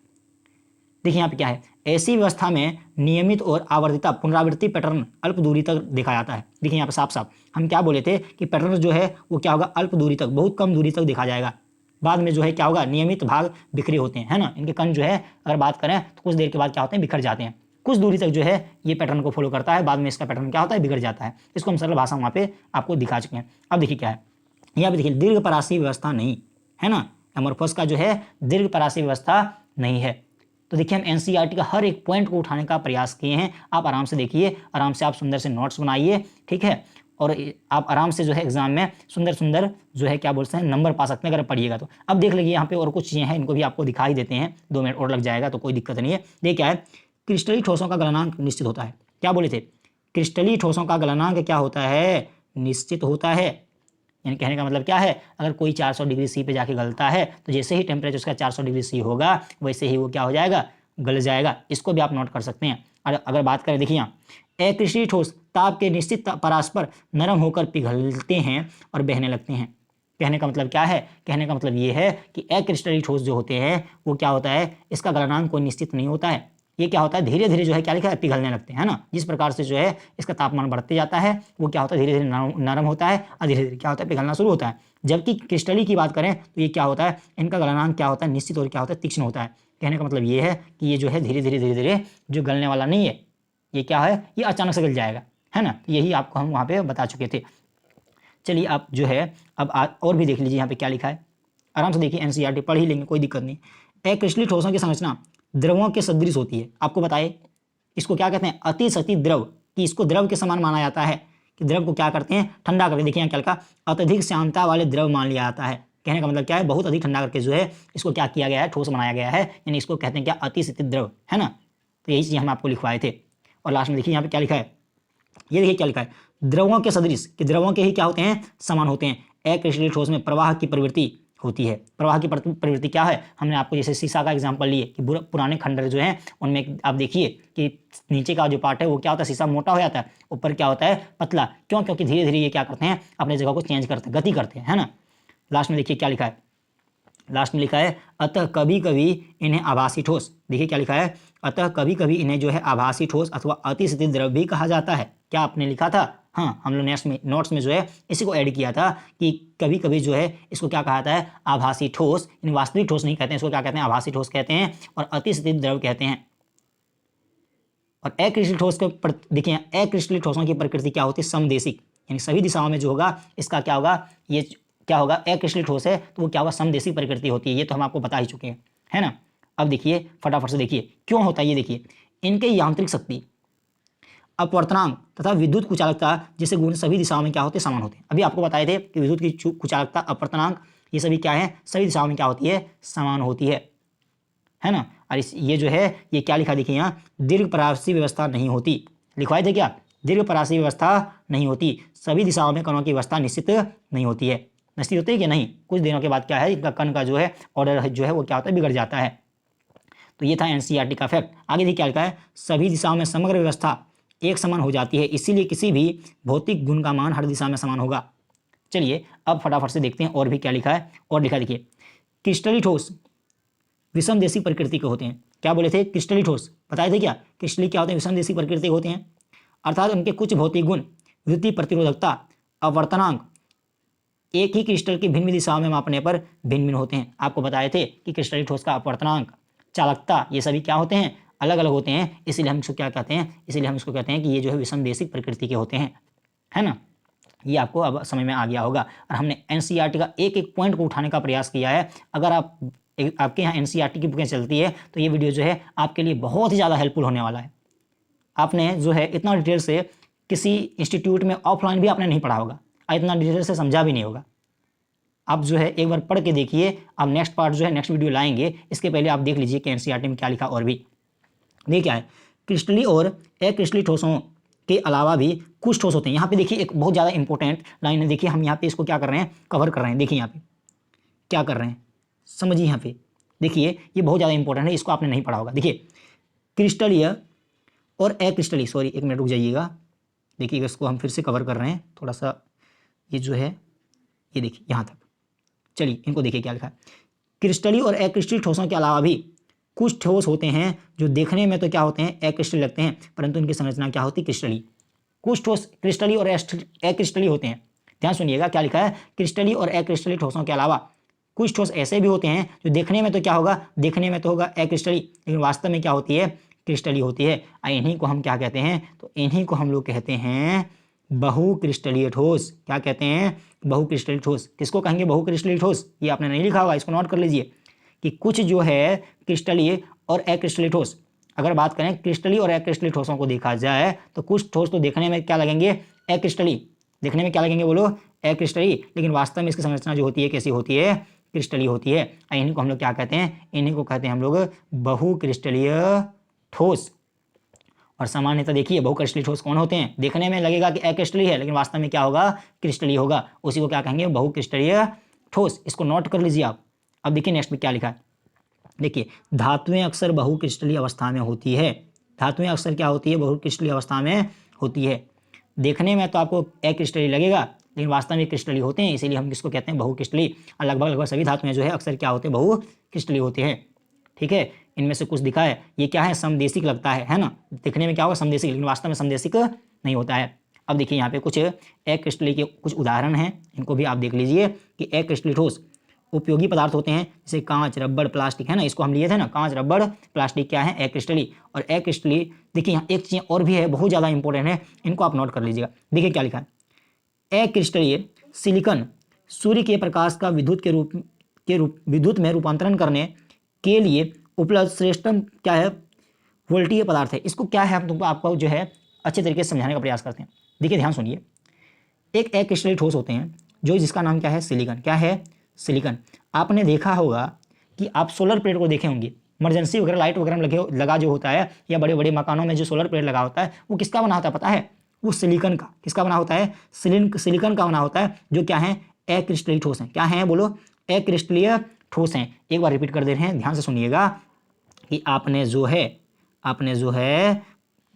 Speaker 1: देखिए यहाँ पे क्या है, ऐसी व्यवस्था में नियमित और आवर्तिता पुनरावृत्ति पैटर्न अल्प दूरी तक देखा जाता है। देखिए यहाँ पे साफ साफ हम क्या बोले थे कि पैटर्न जो है वो क्या होगा, अल्प दूरी तक, बहुत कम दूरी तक देखा जाएगा। बाद में जो है क्या होगा, नियमित भाग बिखरे होते हैं, है ना। इनके कण जो है अगर बात करें तो कुछ देर के बाद क्या होते हैं, बिखर जाते हैं। कुछ दूरी तक जो है ये पैटर्न को फॉलो करता है, बाद में इसका पैटर्न क्या होता है, बिगड़ जाता है। इसको हम सरल भाषा वहाँ पे आपको दिखा चुके हैं। अब देखिए क्या है, यहाँ पे देखिए दीर्घ परासी व्यवस्था नहीं है ना, एमोर्फोस का जो है दीर्घ परासी व्यवस्था नहीं है। तो देखिए हम एनसीईआरटी का हर एक पॉइंट को उठाने का प्रयास किए हैं। आप आराम से देखिए, आराम से आप सुंदर से नोट्स बनाइए, ठीक है, और आप आराम से जो है एग्जाम में सुंदर सुंदर जो है क्या बोलते हैं, नंबर पा सकते हैं अगर पढ़िएगा तो। अब देख लीजिए यहाँ पे और कुछ चीज़ें हैं, इनको भी आपको दिखाई देते हैं, 2 मिनट और लग जाएगा तो कोई दिक्कत नहीं है। देखिए क्या है, क्रिस्टलीय ठोसों का गलनांक निश्चित होता है। क्या बोले थे, क्रिस्टलीय ठोसों का गलनांक क्या होता है, निश्चित होता है। यानी कहने का मतलब क्या है, अगर कोई 400 डिग्री सी पे जाके गलता है तो जैसे ही टेम्परेचर उसका 400 डिग्री सी होगा वैसे ही वो क्या हो जाएगा, गल जाएगा। इसको भी आप नोट कर सकते हैं। और अगर बात करें, देखिए यहाँ अक्रिस्टलीय ठोस ताप के निश्चित परास्पर नरम होकर पिघलते हैं और बहने लगते हैं। कहने का मतलब क्या है, कहने का मतलब ये है कि अक्रिस्टलीय ठोस जो होते हैं वो क्या होता है, इसका गलनांक कोई निश्चित नहीं होता है। ये क्या होता है, धीरे धीरे जो है क्या लिखा है, पिघलने लगते हैं, है ना। जिस प्रकार से जो है इसका तापमान बढ़ते जाता है वो क्या होता है, धीरे धीरे नरम होता है और धीरे धीरे क्या होता है, पिघलना शुरू होता है। जबकि क्रिस्टलीय की बात करें तो ये क्या होता है, इनका गलनांक क्या होता है, निश्चित और क्या होता है, तीक्ष्ण होता है। कहने का मतलब ये है कि ये जो है धीरे धीरे धीरे धीरे जो गलने वाला नहीं है, ये क्या है, ये अचानक से गल जाएगा, है ना। यही आपको हम वहाँ पे बता चुके थे। चलिए आप जो है अब और भी देख लीजिए यहाँ पे क्या लिखा है, आराम से देखिए, एनसीईआरटी पढ़ ही लेंगे, कोई दिक्कत नहीं। अक्रिस्टलीय ठोसों की संरचना द्रवों के सदृश होती है। आपको बताए इसको क्या कहते हैं, अति सती द्रव, कि इसको द्रव के समान माना जाता है, कि द्रव को क्या करते हैं, ठंडा करके। देखिए यहाँ क्या लिखा, अत्यधिक श्यानता वाले द्रव मान लिया जाता है। कहने का मतलब क्या है, बहुत अधिक ठंडा करके जो है इसको क्या किया गया है, ठोस बनाया गया है, यानी इसको कहते हैं क्या, अति सती द्रव, है ना। तो यही चीज़ हम आपको लिखवाए थे। और लास्ट में देखिए यहाँ पे क्या लिखा है, ये देखिए क्या लिखा है, द्रवों के सदृश, कि द्रवों के ही क्या होते हैं, समान होते हैं। अक्रिस्टलीय ठोस में प्रवाह की प्रवृत्ति होती है। प्रवाह की प्रवृत्ति क्या है, हमने आपको जैसे शीशा का एग्जांपल लिए कि पुराने खंडर जो हैं उनमें आप देखिए कि नीचे का जो पार्ट है वो क्या होता है, शीशा मोटा हो जाता है, ऊपर क्या होता है, पतला। क्यों, क्योंकि धीरे धीरे ये क्या करते हैं, अपने जगह को चेंज करते हैं, गति करते हैं, है ना। लास्ट में देखिए क्या लिखा है, लास्ट में लिखा है, अतः कभी कभी इन्हें आभासी ठोस, देखिए क्या लिखा है, अतः कभी कभी इन्हें जो है आभासी ठोस अथवा अतिस्थित द्रव भी कहा जाता है। क्या आपने लिखा था, हाँ, हम लोग नोट्स में जो है इसी को ऐड किया था कि कभी कभी जो है इसको क्या कहा जाता है, आभासी ठोस। इन वास्तविक ठोस नहीं कहते हैं, इसको क्या कहते हैं, आभासी ठोस कहते हैं, और अतिस्थित द्रव कहते हैं। और अक्रिस्टलीय ठोस के देखिए, अक्रिस्टलीय ठोसों की प्रकृति क्या होती है, समदेशिक, यानी सभी दिशाओं में जो होगा इसका क्या होगा, ये क्या होगा, अक्रिस्टलीय ठोस है तो वो क्या होगा, समदेशिक प्रकृति होती है। ये तो हम आपको बता ही चुके हैं, है ना। अब देखिए फटाफट से देखिए क्यों होता है, ये देखिए, इनके यांत्रिक शक्ति, अपवर्तनांक तथा विद्युत कुचालकता जैसे गुण सभी दिशाओं में क्या होते हैं, समान होते हैं। अभी आपको बताए थे कि विद्युत की कुचालकता, अपवर्तनांक, ये सभी क्या है, सभी दिशाओं में क्या होती है, समान होती है ना। और ये जो है ये क्या लिखा, देखिए यहाँ दीर्घ परासी व्यवस्था नहीं होती, लिखवाए थे क्या, दीर्घ परासी व्यवस्था नहीं होती। सभी दिशाओं में कणों की व्यवस्था निश्चित नहीं होती है। निश्चित होती है कि नहीं, कुछ दिनों के बाद क्या है, इनका कण का जो है ऑर्डर जो है वो क्या होता है, बिगड़ जाता है। तो ये था एनसीईआरटी का फैक्ट। आगे देखिए क्या लिखा है, सभी दिशाओं में समग्र व्यवस्था एक समान हो जाती है, इसीलिए किसी भी भौतिक गुण का मान हर दिशा में समान होगा। चलिए अब फटाफट से देखते हैं और भी क्या लिखा है। और लिखा देखिए, क्रिस्टलीय ठोस विषमदेशी प्रकृति के होते हैं। क्या बोले थे, क्रिस्टलीय ठोस बताए थे क्या, क्रिस्टलीय क्या होते हैं, विषमदेशी प्रकृति के होते हैं, अर्थात उनके कुछ भौतिक गुण, विद्युतीय प्रतिरोधकता, अपवर्तनांक एक ही क्रिस्टल की भिन्न दिशाओं में मापने पर भिन्न भिन्न होते हैं। आपको बताए थे कि क्रिस्टलीय ठोस का अपवर्तनांक, चालकता, ये सभी क्या होते हैं, अलग अलग होते हैं, इसीलिए हम इसको क्या कहते हैं, इसीलिए हम इसको कहते हैं कि ये जो है विषमदेशिक प्रकृति के होते हैं, है ना। ये आपको अब समझ में आ गया होगा। और हमने एनसीईआरटी का एक एक पॉइंट को उठाने का प्रयास किया है। अगर आपके यहाँ एनसीईआरटी की बुकें चलती है तो ये वीडियो जो है आपके लिए बहुत ही ज़्यादा हेल्पफुल होने वाला है। आपने जो है इतना डिटेल से किसी इंस्टीट्यूट में ऑफलाइन भी आपने नहीं पढ़ा होगा, इतना डिटेल से समझा भी नहीं होगा। आप जो है एक बार पढ़ के देखिए। आप नेक्स्ट पार्ट जो है नेक्स्ट वीडियो लाएंगे, इसके पहले आप देख लीजिए कि एनसीईआरटी में क्या लिखा। और भी ये क्या है, क्रिस्टलीय और अक्रिस्टलीय ठोसों के अलावा भी कुछ ठोस होते हैं। यहाँ पे देखिए एक बहुत ज़्यादा इंपॉर्टेंट लाइन है। देखिए हम यहाँ पे इसको क्या कर रहे हैं, कवर कर रहे हैं। देखिए यहाँ पे क्या कर रहे हैं, समझिए। यहाँ पे देखिए ये बहुत ज़्यादा इंपॉर्टेंट है, इसको आपने नहीं पढ़ा होगा। देखिए क्रिस्टलीय और अक्रिस्टलीय, सॉरी एक मिनट रुक जाइएगा। देखिए इसको हम फिर से कवर कर रहे हैं थोड़ा सा, ये जो है ये देखिए यहाँ तक। चलिए इनको देखिए क्या लिखा है। क्रिस्टलीय और अक्रिस्टलीय ठोसों के अलावा भी कुछ ठोस होते हैं जो देखने में तो क्या होते हैं, अक्रिस्टलीय लगते हैं, परंतु उनकी संरचना क्या होती है, क्रिस्टलीय। कुछ ठोस क्रिस्टलीय और अक्रिस्टलीय होते हैं। ध्यान सुनिएगा क्या लिखा है, क्रिस्टलीय और अक्रिस्टलीय ठोसों के अलावा कुछ ठोस ऐसे भी होते हैं जो देखने में तो क्या होगा, देखने में तो होगा अक्रिस्टलीय, लेकिन वास्तव में क्या होती है, क्रिस्टलीय होती है। इन्हीं को हम क्या कहते हैं, तो इन्हीं को हम लोग कहते हैं बहुक्रिस्टलीय ठोस। क्या कहते हैं, बहुक्रिस्टलीय ठोस। किसको कहेंगे बहुक्रिस्टलीय ठोस, ये आपने नहीं लिखा होगा, इसको नोट कर लीजिए कि कुछ जो है क्रिस्टलीय और अक्रिस्टलीय ठोस, अगर बात करें क्रिस्टलीय और अक्रिस्टलीय ठोसों को देखा जाए तो कुछ ठोस तो देखने में क्या लगेंगे, अक्रिस्टलीय, देखने में क्या लगेंगे बोलो, अक्रिस्टलीय, लेकिन वास्तव में इसकी संरचना जो होती है कैसी होती है, क्रिस्टलीय होती है। इन्हीं को हम लोग क्या कहते हैं, इन्हीं को कहते हैं हम लोग बहुक्रिस्टलीय ठोस। और सामान्यतः देखिए बहुक्रिस्टलीय ठोस कौन होते हैं, देखने में लगेगा कि अक्रिस्टलीय है, लेकिन वास्तव में क्या होगा, क्रिस्टलीय होगा, उसी को क्या कहेंगे, बहुक्रिस्टलीय ठोस। इसको नोट कर लीजिए आप। अब देखिए नेक्स्ट में क्या लिखा है, देखिए धातुएं अक्सर बहुक्रिस्टलीय अवस्था में होती है। धातुएं अक्सर क्या होती है, बहुक्रिस्टलीय अवस्था में होती है। देखने में तो आपको अक्रिस्टलीय लगेगा, लेकिन वास्तव में क्रिस्टलीय होते हैं, इसीलिए हम किसको कहते हैं, बहुक्रिस्टलीय। और लगभग सभी धातुएं जो है अक्सर क्या होते हैं, बहुक्रिस्टलीय होते हैं। ठीक है, इनमें से कुछ दिखा है, ये क्या है, समदेशिक लगता है ना, दिखने में क्या होगा, समदेशिक, लेकिन वास्तव में समदेशिक नहीं होता है। अब देखिए यहाँ पे कुछ अक्रिस्टलीय के कुछ उदाहरण हैं, इनको भी आप देख लीजिए कि अक्रिस्टलीय ठोस उपयोगी पदार्थ होते हैं, जैसे कांच, रबड़, प्लास्टिक, है ना, इसको हम लिए थे ना, कांच, रबड़, प्लास्टिक क्या है, अक्रिस्टलीय। और अक्रिस्टलीय देखिए यहाँ एक चीज़ और भी है, बहुत ज़्यादा इंपॉर्टेंट है, इनको आप नोट कर लीजिएगा। देखिए क्या लिखा है, अक्रिस्टलीय सिलिकॉन सूर्य के प्रकाश का विद्युत में रूपांतरण करने के लिए उपलब्ध श्रेष्ठतम क्या है, वोल्टीय पदार्थ है। इसको क्या है, हम तुमको आपको जो है अच्छे तरीके से समझाने का प्रयास करते हैं। देखिए ध्यान सुनिए, एक अक्रिस्टलीय ठोस होते हैं जो जिसका नाम क्या है, सिलिकॉन। क्या है, सिलिकॉन। आपने देखा होगा कि आप सोलर प्लेट को देखे होंगे, इमरजेंसी वगैरह लाइट वगैरह में लगा जो होता है, या बड़े बड़े मकानों में जो सोलर प्लेट लगा होता है, वो किसका बना होता है पता है, वो सिलिकॉन का। किसका बना होता है, सिलिकॉन का बना होता है, जो क्या है, अक्रिस्टलीय ठोस है। क्या है बोलो, अक्रिस्टलीय ठोस हैं। एक बार रिपीट कर दे रहे हैं, ध्यान से सुनिएगा कि आपने जो है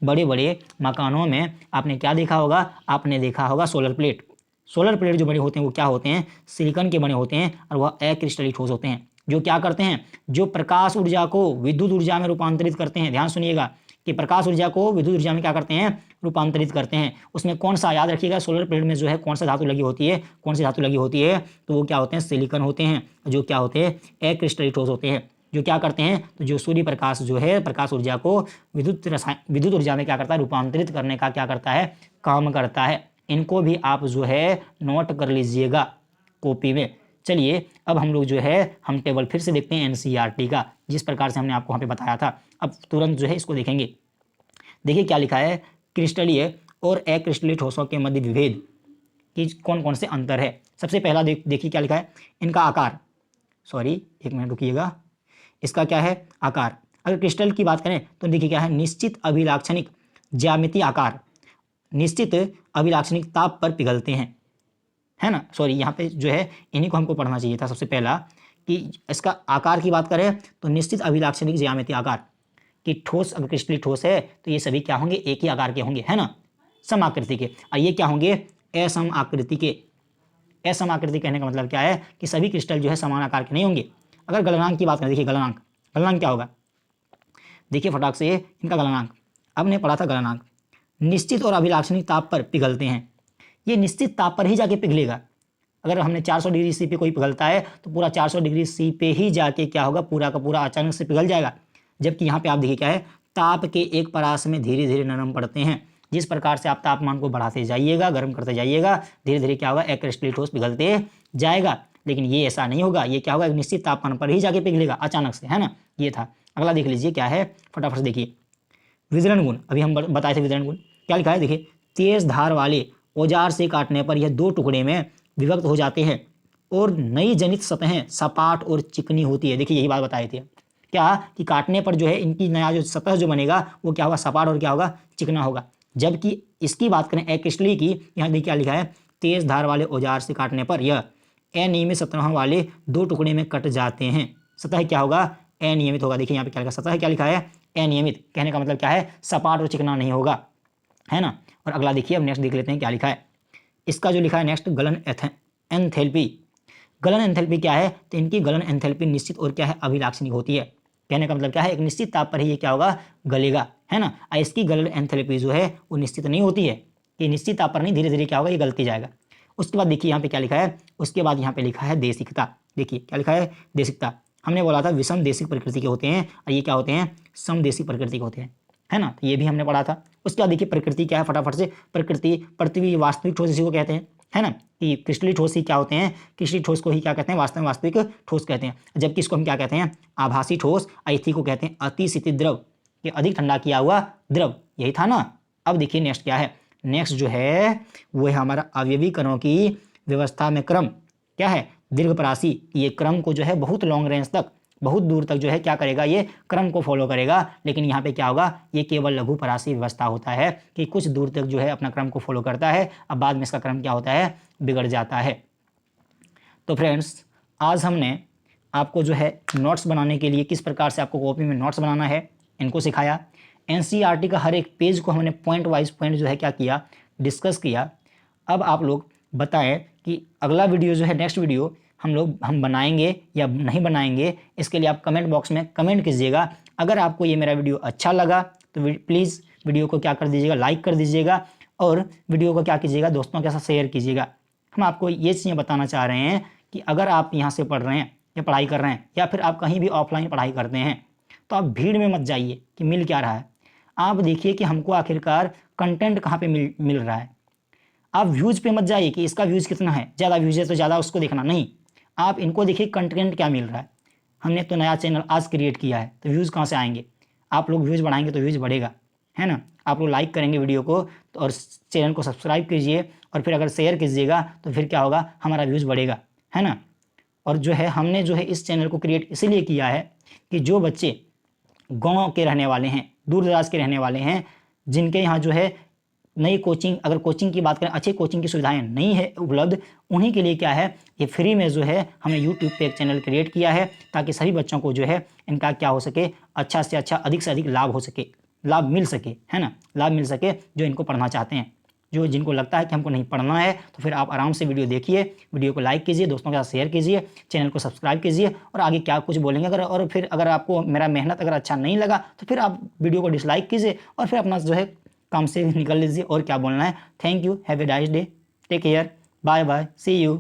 Speaker 1: बड़े बड़े मकानों में आपने क्या देखा होगा, आपने देखा होगा सोलर प्लेट। सोलर प्लेट जो बने होते हैं वो क्या होते हैं, सिलिकॉन के बने होते हैं, और वह अक्रिस्टलीय ठोस होते हैं, जो क्या करते हैं, जो प्रकाश ऊर्जा को विद्युत ऊर्जा में रूपांतरित करते हैं। ध्यान सुनिएगा कि प्रकाश ऊर्जा को विद्युत ऊर्जा में क्या करते हैं, रूपांतरित करते हैं। उसमें कौन सा, याद रखिएगा, सोलर प्लेट में जो है कौन सा धातु लगी होती है, कौन सी धातु लगी होती है, तो वो क्या होते हैं, सिलिकॉन होते हैं, जो क्या होते हैं, अक्रिस्टलीय ठोस होते हैं, जो क्या करते हैं, तो जो सूर्य प्रकाश जो है प्रकाश ऊर्जा को विद्युत ऊर्जा में क्या करता है, रूपांतरित करने का क्या करता है, काम करता है। इनको भी आप जो है नोट कर लीजिएगा कॉपी में। चलिए अब हम लोग जो है हम टेबल फिर से देखते हैं एनसीईआरटी का, जिस प्रकार से हमने आपको वहाँ पे बताया था। अब तुरंत जो है इसको देखेंगे। देखिए क्या लिखा है, क्रिस्टलीय और अक्रिस्टलीय ठोसों के मध्य विभेद कि कौन कौन से अंतर है। सबसे पहला देखिए क्या लिखा है, इनका आकार, सॉरी एक मिनट रुकिएगा, इसका क्या है, आकार। अगर क्रिस्टल की बात करें तो देखिए क्या है, निश्चित अभिलाक्षणिक ज्यामितीय आकार, निश्चित अभिलाक्षणिक ताप पर पिघलते हैं, है ना। सॉरी यहाँ पे जो है इन्हीं को हमको पढ़ना चाहिए था सबसे पहला, कि इसका आकार की बात करें तो निश्चित अभिलाक्षणिक ज्यामितीय आकार, कि ठोस अगर क्रिस्टलीय ठोस है तो ये सभी क्या होंगे, एक ही आकार के होंगे, है ना, सम आकृति के। और ये क्या होंगे, असम आकृति के। असम आकृति कहने का मतलब क्या है, कि सभी क्रिस्टल जो है समान आकार के नहीं होंगे। अगर गलनांक की बात करें, देखिए गलनांक क्या होगा, देखिए फटाक से इनका गलनांक, अब ने पढ़ा था गलनांक, निश्चित और अभिलाक्षणिक ताप पर पिघलते हैं। ये निश्चित ताप पर ही जाके पिघलेगा। अगर हमने 400 डिग्री सी पे कोई पिघलता है तो पूरा 400 डिग्री सी पे ही जाके क्या होगा, पूरा का पूरा अचानक से पिघल जाएगा। जबकि यहाँ पे आप देखिए क्या है, ताप के एक परास में धीरे धीरे नरम पड़ते हैं। जिस प्रकार से आप तापमान को बढ़ाते जाइएगा, गर्म करते जाइएगा, धीरे धीरे क्या होगा, एक क्रिस्टलीय ठोस पिघलते जाएगा। लेकिन ये ऐसा नहीं होगा, ये क्या होगा, एक निश्चित तापमान पर ही जाके पिघलेगा अचानक से, है ना। ये था। अगला देख लीजिए क्या है, फटाफट से देखिए। विदरण गुण, अभी हम बताए थे विदरण गुण। क्या लिखा है, देखिए, तेज धार वाले औजार से काटने पर यह दो टुकड़े में विभक्त हो जाते हैं और नई जनित सतहें सपाट और चिकनी होती है। देखिए यही बात बताई थी क्या, कि काटने पर जो है इनकी नया जो सतह जो बनेगा वो क्या होगा, सपाट और क्या होगा, चिकना होगा। जबकि इसकी बात करें अक्रिस्टलीय की, यहाँ देखिए क्या लिखा है, तेज धार वाले औजार से काटने पर यह अनियमित सतहों वाले दो टुकड़े में कट जाते हैं। सतह क्या होगा, अनियमित होगा। देखिए यहाँ पे क्या लिखा, सतह क्या लिखा है, अनियमित। कहने का मतलब क्या है, सपाट और चिकना नहीं होगा, है ना। और अगला देखिए, अब नेक्स्ट देख लेते हैं क्या लिखा है। इसका जो लिखा है नेक्स्ट, गलन एंथैल्पी। गलन एंथैल्पी क्या है, तो इनकी गलन एंथैल्पी निश्चित और क्या है, अभिलाक्षणिक होती है। कहने का मतलब क्या है, एक निश्चित ताप पर ही ये क्या होगा, गलेगा, है ना। और इसकी गलन एंथैल्पी जो है वो निश्चित नहीं होती है, कि निश्चित ताप पर नहीं, धीरे धीरे क्या होगा, ये गलती जाएगा। उसके बाद देखिए यहाँ पे क्या लिखा है, उसके बाद यहाँ पे लिखा है देशिकता। देखिए क्या लिखा है, देशिकता। हमने बोला था विषम देशिक प्रकृति के होते हैं और ये क्या होते हैं, समदेशिक प्रकृति के होते हैं, है ना। तो ये भी हमने पढ़ा था। उसके बाद देखिए प्रकृति क्या है, फटाफट से। प्रकृति, पृथ्वी, वास्तविक ठोस इसी को कहते हैं, है ना। कि क्रिस्टलीय ठोस ही क्या होते हैं, क्रिस्टलीय ठोस को ही क्या कहते हैं, वास्तविक ठोस कहते हैं। जबकि इसको हम क्या कहते हैं, आभासी ठोस। इसी को कहते हैं अतिशीतल द्रव, कि अधिक ठंडा किया हुआ द्रव। यही था ना। अब देखिए नेक्स्ट क्या है, नेक्स्ट जो है वो है हमारा अवयवीकरणों की व्यवस्था में क्रम। क्या है, दीर्घपरासी। ये क्रम को जो है बहुत लॉन्ग रेंज तक, बहुत दूर तक जो है क्या करेगा, ये क्रम को फॉलो करेगा। लेकिन यहाँ पे क्या होगा, ये केवल लघु परासी व्यवस्था होता है, कि कुछ दूर तक जो है अपना क्रम को फॉलो करता है, अब बाद में इसका क्रम क्या होता है, बिगड़ जाता है। तो फ्रेंड्स, आज हमने आपको जो है नोट्स बनाने के लिए किस प्रकार से आपको कॉपी में नोट्स बनाना है इनको सिखाया। एनसीईआरटी का हर एक पेज को हमने पॉइंट वाइज पॉइंट जो है क्या किया, डिस्कस किया। अब आप लोग बताएं कि अगला वीडियो जो है, नेक्स्ट वीडियो हम बनाएंगे या नहीं बनाएंगे, इसके लिए आप कमेंट बॉक्स में कमेंट कीजिएगा। अगर आपको ये मेरा वीडियो अच्छा लगा तो प्लीज़ वीडियो को क्या कर दीजिएगा, लाइक कर दीजिएगा, और वीडियो को क्या कीजिएगा, दोस्तों के साथ शेयर कीजिएगा। हम आपको ये चीज़ें बताना चाह रहे हैं कि अगर आप यहाँ से पढ़ रहे हैं या पढ़ाई कर रहे हैं, या फिर आप कहीं भी ऑफलाइन पढ़ाई करते हैं, तो आप भीड़ में मत जाइए कि मिल क्या रहा है। आप देखिए कि हमको आखिरकार कंटेंट कहाँ पे मिल रहा है। आप व्यूज़ पे मत जाइए कि इसका व्यूज़ कितना है, ज़्यादा व्यूज़ है तो ज़्यादा उसको देखना, नहीं। आप इनको देखिए कंटेंट क्या मिल रहा है। हमने तो नया चैनल आज क्रिएट किया है, तो व्यूज़ कहाँ से आएंगे। आप लोग व्यूज़ बढ़ाएंगे तो व्यूज़ बढ़ेगा, है ना। आप लोग लाइक करेंगे वीडियो को तो, और चैनल को सब्सक्राइब कीजिए, और फिर अगर शेयर कीजिएगा तो फिर क्या होगा, हमारा व्यूज़ बढ़ेगा, है ना। और जो है हमने जो है इस चैनल को क्रिएट इसीलिए किया है कि जो बच्चे गाँव के रहने वाले हैं, दूर दराज के रहने वाले हैं, जिनके यहाँ जो है नई कोचिंग, अगर कोचिंग की बात करें, अच्छी कोचिंग की सुविधाएं नहीं है उपलब्ध, उन्हीं के लिए क्या है, ये फ्री में जो है हमने यूट्यूब पे एक चैनल क्रिएट किया है, ताकि सभी बच्चों को जो है इनका क्या हो सके, अच्छा से अच्छा, अधिक से अधिक लाभ हो सके, लाभ मिल सके, है ना। लाभ मिल सके जो इनको पढ़ना चाहते हैं। जो जिनको लगता है कि हमको नहीं पढ़ना है, तो फिर आप आराम से वीडियो देखिए, वीडियो को लाइक कीजिए, दोस्तों के साथ शेयर कीजिए, चैनल को सब्सक्राइब कीजिए, और आगे क्या कुछ बोलेंगे अगर, और फिर अगर आपको मेरा मेहनत अगर अच्छा नहीं लगा तो फिर आप वीडियो को डिसलाइक कीजिए, और फिर अपना जो है काम से निकल लीजिए। और क्या बोलना है, thank you, have a nice day, take care, bye bye, see you.